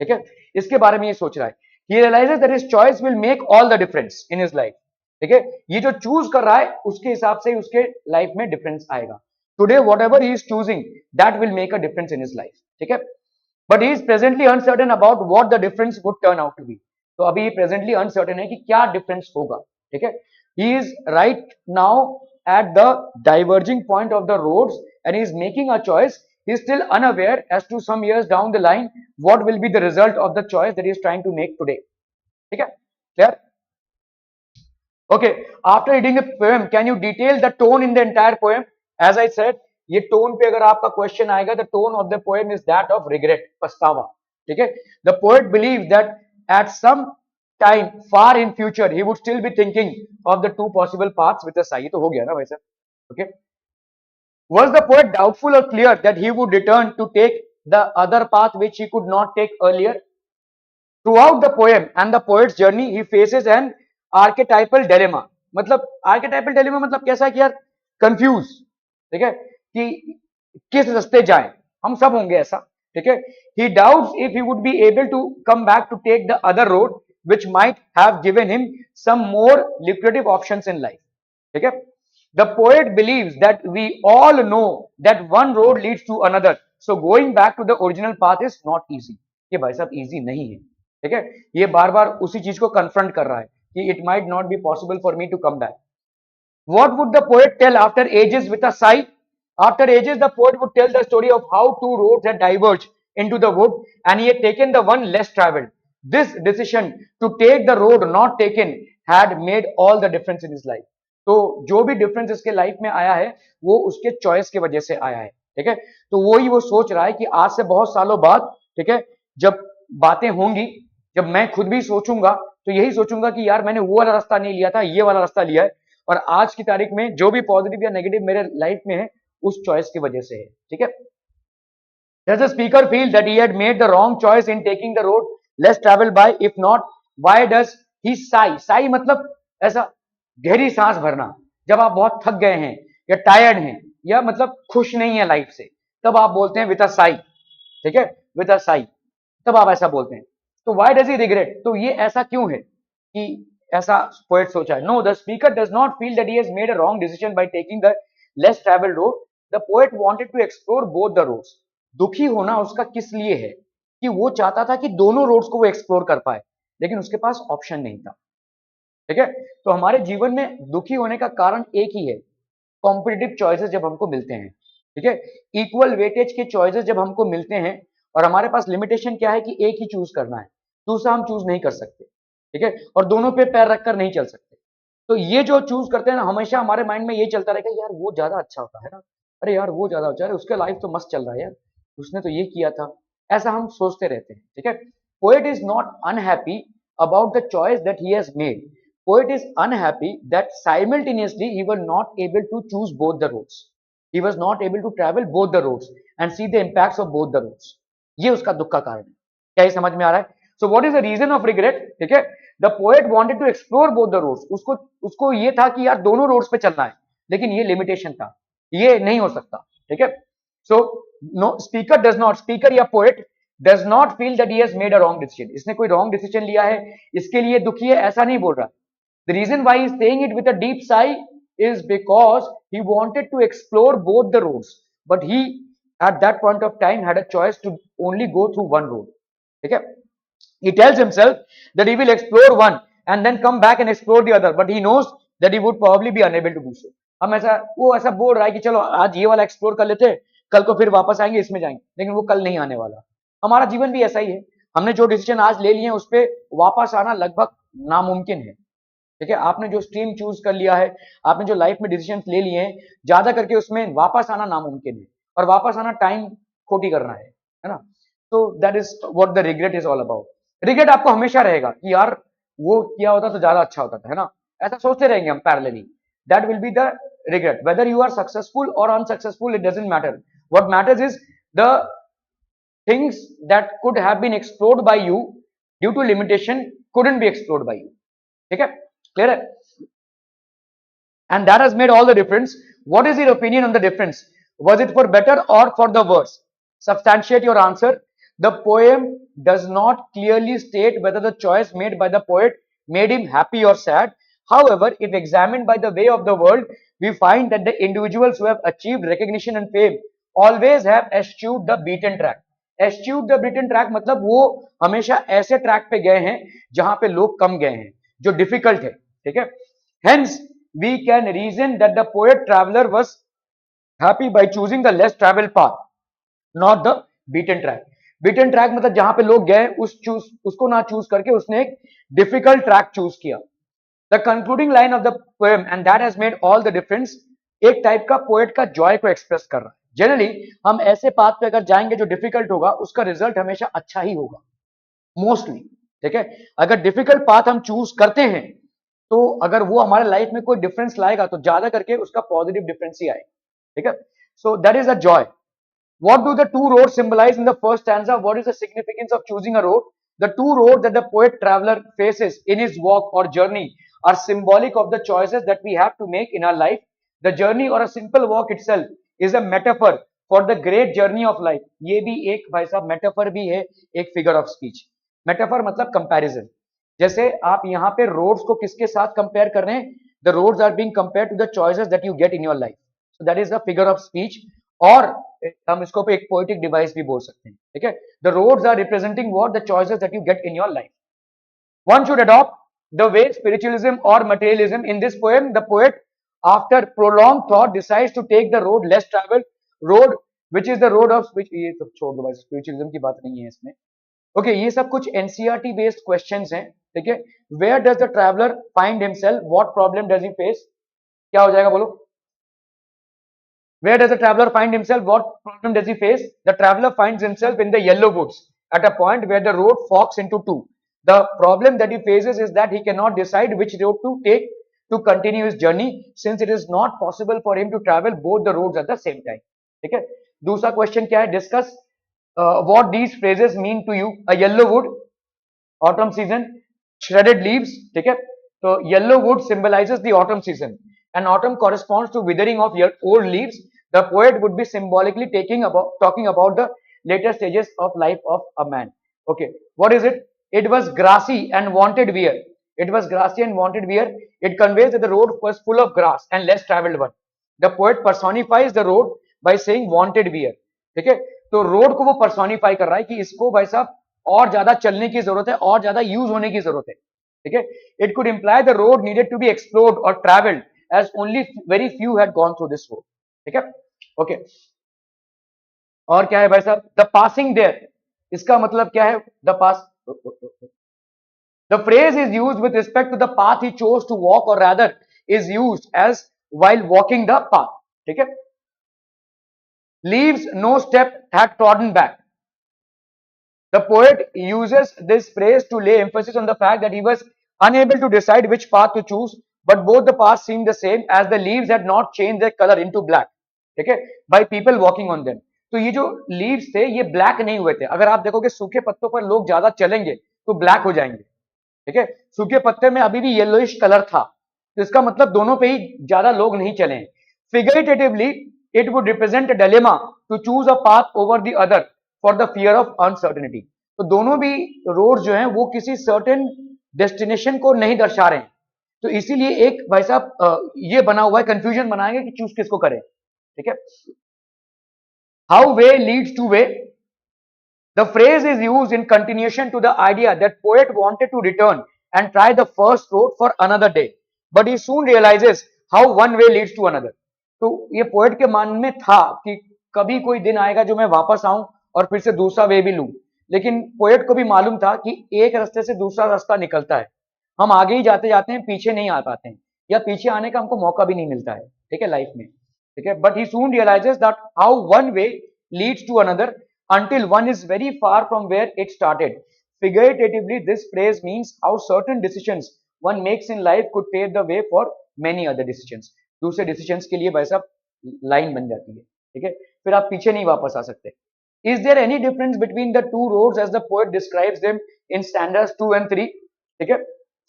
ठीक है, इसके बारे में ये सोच रहा है. he realizes that his choice will make all the difference in his life. ठीक है, ये जो चूज कर रहा है उसके हिसाब से उसके लाइफ में डिफरेंस आएगा. Today whatever he is choosing, that will make a difference in his life. ठीक है, but he is presently uncertain about what the difference would turn out to be. तो अभी presently uncertain है कि क्या difference होगा. ठीक है, he is right now at the diverging point of the roads and he is making a choice. He is still unaware as to some years down the line what will be the result of the choice that he is trying to make today. ठीक है, clear? Okay, after reading the poem, can you detail the tone in the entire poem? As I said, ये tone पे अगर आपका question आएगा, the tone of the poem is that of regret, पछतावा. ठीक है, the poet believes that at some time far in future he would still be thinking of the two possible paths with a sigh. तो हो गया ना भाई साहब. Okay, was the poet doubtful or clear that he would return to take the other path which he could not take earlier? Throughout the poem and the poet's journey, he faces an archetypal dilemma. मतलब archetypal dilemma मतलब कैसा है कि यार confuse. ठीक है, कि किस रास्ते जाएं, हम सब होंगे ऐसा. ठीक है, he doubts if he would be able to come back to take the other road which might have given him some more lucrative options in life. ठीक है, the poet believes that we all know that one road leads to another, so going back to the original path is not easy. ये भाई साहब easy नहीं है. ठीक है, ये बार बार उसी चीज को कन्फ्रंट कर रहा है कि it might not be possible for me to come back. What would the poet tell after ages with a sigh? After ages, the poet would tell the story of how two roads had diverged into the wood and he had taken the one less traveled. This decision to take the road not taken had made all the difference in his life. तो जो भी difference इसके life में आया है वो उसके choice की वजह से आया है. ठीक है, तो वो सोच रहा है कि आज से बहुत सालों बाद, ठीक है, जब बातें होंगी, जब मैं खुद भी सोचूंगा तो यही सोचूंगा कि यार मैंने वो वाला रास्ता नहीं लिया था, ये वाला रास्ता लिया है, और आज की तारीख में जो भी पॉजिटिव या नेगेटिव मेरे लाइफ में है उस चॉइस की वजह से है. ठीक है, does the speaker feel that he had made the wrong choice in taking the road less traveled by? If not, why does he sigh? Sigh मतलब ऐसा गहरी सांस भरना, जब आप बहुत थक गए हैं या टायर्ड हैं या मतलब खुश नहीं है लाइफ से, तब आप बोलते हैं विद अ साई. ठीक है, विद अ साई, तब आप ऐसा बोलते हैं. तो why does he regret? तो ये ऐसा क्यों है कि ऐसा पोएट सोचा है? No, the speaker does not feel that he has made a wrong decision by taking the less travelled road. The poet wanted to explore both the roads. दुखी होना उसका किस लिए है कि वो चाहता था कि दोनों रोड्स को वो एक्सप्लोर कर पाए, लेकिन उसके पास ऑप्शन नहीं था. ठीक है। तो हमारे जीवन में दुखी होने का कारण एक ही है, कॉम्पिटिटिव चॉइसेस जब हमको मिलते हैं, ठीक है, इक्वल वेटेज के चॉइसेस जब हमको मिलते हैं और हमारे पास लिमिटेशन क्या है कि एक ही चूज करना है, दूसरा हम चूज नहीं कर सकते, ठीक है, और दोनों पे पैर रखकर नहीं चल सकते। तो ये जो चूज करते हैं ना, हमेशा हमारे माइंड में ये चलता रहेगा, यार वो ज्यादा अच्छा होता है ना, अरे यार वो ज्यादा अच्छा है, उसके लाइफ तो मस्त चल रहा है यार, उसने तो ये किया था, ऐसा हम सोचते रहते हैं, ठीक है। Poet is not unhappy about the choice that he has made, poet is unhappy that simultaneously he was not able to choose both the roads, he was not able to travel both the roads and see the impacts of both the roads। ये उसका दुख का कारण है। क्या ये समझ में आ रहा है? So what is the reason of regret? ठीक है, the poet wanted to explore both the roads, उसको उसको ये था कि यार दोनों रोड्स पे चलना है, लेकिन ये लिमिटेशन था, ये नहीं हो सकता, ठीक है। So no speaker does not, speaker या poet does not feel that he has made a wrong decision, इसने कोई रॉन्ग डिसीजन लिया है इसके लिए दुखी है, ऐसा नहीं बोल रहा। The reason why he is saying it with a deep sigh is because he wanted to explore both the roads, but he at that point of time had a choice to only go through one road, ठीक है। he tells himself that he will explore one and then come back and explore the other, but he knows that he would probably be unable to do so। हम ऐसा, वो ऐसा बोल रहा है कि चलो आज ये वाला एक्सप्लोर कर लेते हैं, कल को फिर वापस आएंगे इसमें जाएंगे, लेकिन वो कल नहीं आने वाला। हमारा जीवन भी ऐसा ही है, हमने जो डिसीजन आज ले लिए हैं उस पर वापस आना लगभग नामुमकिन है, ठीक है। आपने जो स्ट्रीम चूज कर लिया है, आपने जो लाइफ में डिसीजन ले लिए हैं, ज्यादा करके उसमें वापस आना नामुमकिन है, और वापस आना टाइम खोटी करना है ना। तो that is what the regret is all about. Regret आपको हमेशा रहेगा कि यार वो किया होता तो ज्यादा अच्छा होता था, है ना, ऐसा सोचते रहेंगे हम parallelly. That will be the regret, whether you are successful और unsuccessful, it doesn't matter. What matters is the things that could have been explored by you due to limitation couldn't be explored by you, ठीक है, clear है? And that has made all the difference। what is your opinion on the difference? Was it for better or for the worse? Substantiate your answer। the poem does not clearly state whether the choice made by the poet made him happy or sad, however if examined by the way of the world we find that the individuals who have achieved recognition and fame always have eschewed the beaten track। eschewed the beaten track मतलब वो हमेशा ऐसे track पे गए हैं जहां पे लोग कम गए हैं, जो डिफिकल्ट है, ठीक है। Hence, we can reason that the poet traveler was happy by choosing the less traveled path, not the beaten track। beaten track मतलब जहां पे लोग गए उसको ना चूज करके उसने एक डिफिकल्ट ट्रैक चूज किया। The concluding line of the poem, and that has made all the difference, एक टाइप का पोएट का जॉय को एक्सप्रेस कर रहा है। जनरली हम ऐसे पाथ पे अगर जाएंगे जो डिफिकल्ट होगा, उसका रिजल्ट हमेशा अच्छा ही होगा, मोस्टली, ठीक है। अगर डिफिकल्ट पाथ हम चूज करते हैं तो अगर वो हमारे लाइफ में कोई डिफरेंस लाएगा तो ज्यादा करके उसका पॉजिटिव डिफरेंस ही आएगा, ठीक है। सो that is a joy. What do the two roads symbolize in the first stanza? What is the significance of choosing a road? The two roads that the poet traveler faces in his walk or journey are symbolic of the choices that we have to make in our life। The journey or a simple walk itself is a metaphor for the great journey of life। ये भी एक भाई साहब metaphor भी है, एक figure of speech. Metaphor मतलब comparison. जैसे आप यहाँ पे रोड्स को किसके साथ कंपेयर कर रहे हैं? The roads are being compared to the choices that you get in your life. So that is the figure of speech, और हम इसको पे एक पोएटिक डिवाइस भी बोल सकते हैं, ठीक है। The roads are representing what the choices that you get in your life. One should adopt the way spiritualism or materialism in this poem। The poet, after prolonged thought, decides to take the road less traveled, road which is the road of which, ये सब छोड़ दो भाई, spiritualism की बात नहीं है इसमें। ओके, ये सब कुछ एनसीईआरटी बेस्ड क्वेश्चंस हैं, ठीक है। Where does the traveller find himself, what problem does he face, क्या हो जाएगा बोलो? Where does the traveler find himself? What problem does he face? The traveler finds himself in the yellow woods at a point where the road forks into two। The problem that he faces is that he cannot decide which road to take to continue his journey, since it is not possible for him to travel both the roads at the same time, ठीक है। दूसरा question क्या है? Discuss what these phrases mean to you। A yellow wood, autumn season, shredded leaves, ठीक है। तो yellow wood symbolizes the autumn season and autumn corresponds to withering of your old leaves। The poet would be symbolically talking about the later stages of life of a man। Okay, what is it? It was grassy and wanted wear। It was grassy and wanted wear। It conveys that the road was full of grass and less traveled one। The poet personifies the road by saying wanted wear, ठीक है। तो road को वो personify कर रहा है कि इसको भाई साहब और ज्यादा चलने की जरूरत है, और ज्यादा यूज होने की जरूरत है। ठीक है. It could imply the road needed to be explored or traveled as only very few had gone through this road. ठीक है. Okay. और क्या है भाई साहब? द पासिंग देयर, इसका मतलब क्या है? The pass, the phrase is used with respect to the path he chose to walk, or rather is used as while walking the path. ठीक है. Leaves no step had trodden back. The poet uses this phrase to lay emphasis on the fact that he was unable to decide which path to choose, but both the paths seemed the same as the leaves had not changed their color into black. ठीक है. By people walking on them. तो ये जो leaves थे ये black नहीं हुए थे. अगर आप देखोगे सूखे पत्तों पर लोग ज्यादा चलेंगे तो ब्लैक हो जाएंगे. ठीक है. सूखे पत्ते में अभी भी येलोइश कलर था, तो इसका मतलब दोनों पे ही ज्यादा लोग नहीं चले हैं. Figuratively it would represent a dilemma to choose a path over the other for the fear of uncertainty. तो दोनों भी रोड जो हैं वो किसी सर्टेन डेस्टिनेशन को नहीं दर्शा रहे हैं, तो इसीलिए एक भाई साहब ये बना हुआ है, कंफ्यूजन बनाएंगे कि चूज किसको करें. ठीक है. How way leads two way. The phrase is used in continuation to the idea that poet wanted to return and try the first road for another day, but he soon realizes how one way leads to another. तो ये poet के मन में था कि कभी कोई दिन आएगा जो मैं वापस आऊं और फिर से दूसरा वे भी लूं, लेकिन पोएट को भी मालूम था कि एक रास्ते से दूसरा रास्ता निकलता है, हम आगे ही जाते जाते हैं, पीछे नहीं आ पाते हैं, या पीछे आने का हमको मौका भी नहीं मिलता है. ठीक है, लाइफ में. ठीक है. But he soon realises that how one way leads to another until one is very far from where it started. Figuratively, this phrase means how certain decisions one makes in life could pave the way for many other decisions. दूसरे decisions के लिए भाई साहब line बन जाती है. ठीक है. फिर आप पीछे नहीं वापस आ सकते. Is there any difference between the two roads as the poet describes them in stanzas 2 and 3? ठीक है.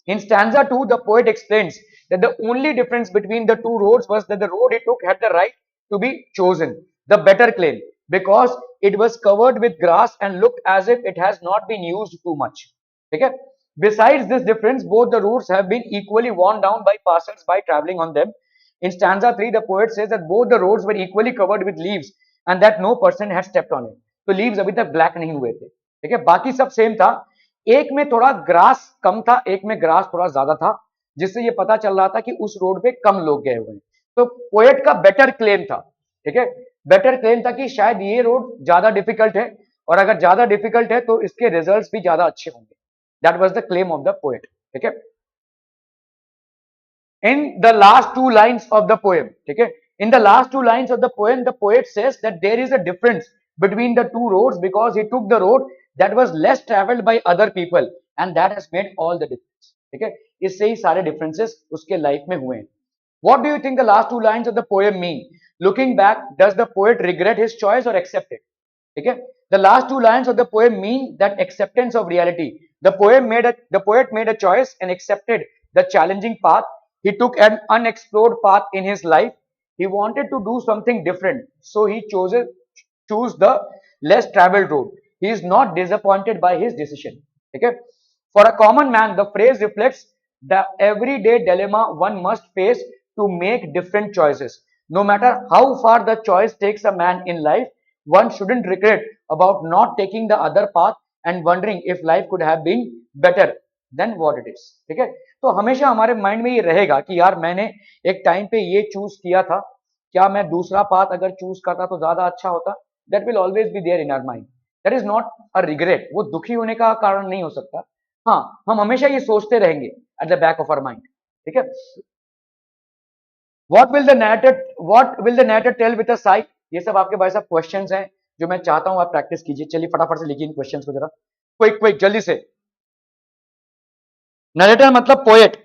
In stanza 2, the poet explains that the only difference between the two roads was that the road he took had the right to be chosen, the better claim, because it was covered with grass and looked as if it has not been used too much. Okay. Besides this difference, both the routes have been equally worn down by passers by traveling on them. In stanza 3, the poet says that both the roads were equally covered with leaves and that no person had stepped on it. तो leaves अभी तक black नहीं हुए थे. ठीक है. बाकी सब सेम था. एक में थोड़ा ग्रास कम था, एक में ग्रास थोड़ा ज्यादा था, जिससे ये पता चल रहा था कि उस रोड पे कम लोग गए हुए हैं. तो पोएट का बेटर क्लेम था. ठीक है. बेटर क्लेम था कि शायद ये रोड ज्यादा डिफिकल्ट है, और अगर ज्यादा डिफिकल्ट है तो इसके रिजल्ट्स भी ज्यादा अच्छे होंगे. That was the claim of the poet. ठीक है. In the last two lines of the poem, ठीक है, in the last two lines of the poem the poet says that there is a difference between the two roads because he took the road that was less traveled by other people and that has made all the difference. ठीक है. इससे ही सारे differences उसके life में हुए हैं. What do you think the last two lines of the poem mean? Looking back, does the poet regret his choice or accept it? ठीक है. The last two lines of the poem mean that acceptance of reality. The poet made a choice and accepted the challenging path. He took an unexplored path in his life. He wanted to do something different, so he choose the less traveled road. He is not disappointed by his decision. Okay. For a common man, the phrase reflects the everyday dilemma one must face to make different choices. No matter how far the choice takes a man in life, one shouldn't regret about not taking the other path and wondering if life could have been better than what it is. ठीक है. तो हमेशा हमारे mind में ये रहेगा कि यार मैंने एक टाइम पे ये चूज किया था, क्या मैं दूसरा पाथ अगर चूज करता तो ज्यादा अच्छा होता. That will always be there in our mind. That is not a regret. वो दुखी होने का कारण नहीं हो सकता. हाँ, हम हमेशा ये सोचते रहेंगे at the back of our mind. ठीक है. What will the narrator tell with a sigh? ये सब आपके भाई साहब क्वेश्चंस हैं जो मैं चाहता हूं आप प्रैक्टिस कीजिए. चलिए फटाफट से लिखिए इन क्वेश्चंस को जरा. क्विक जल्दी से. नरेटर मतलब पोएट.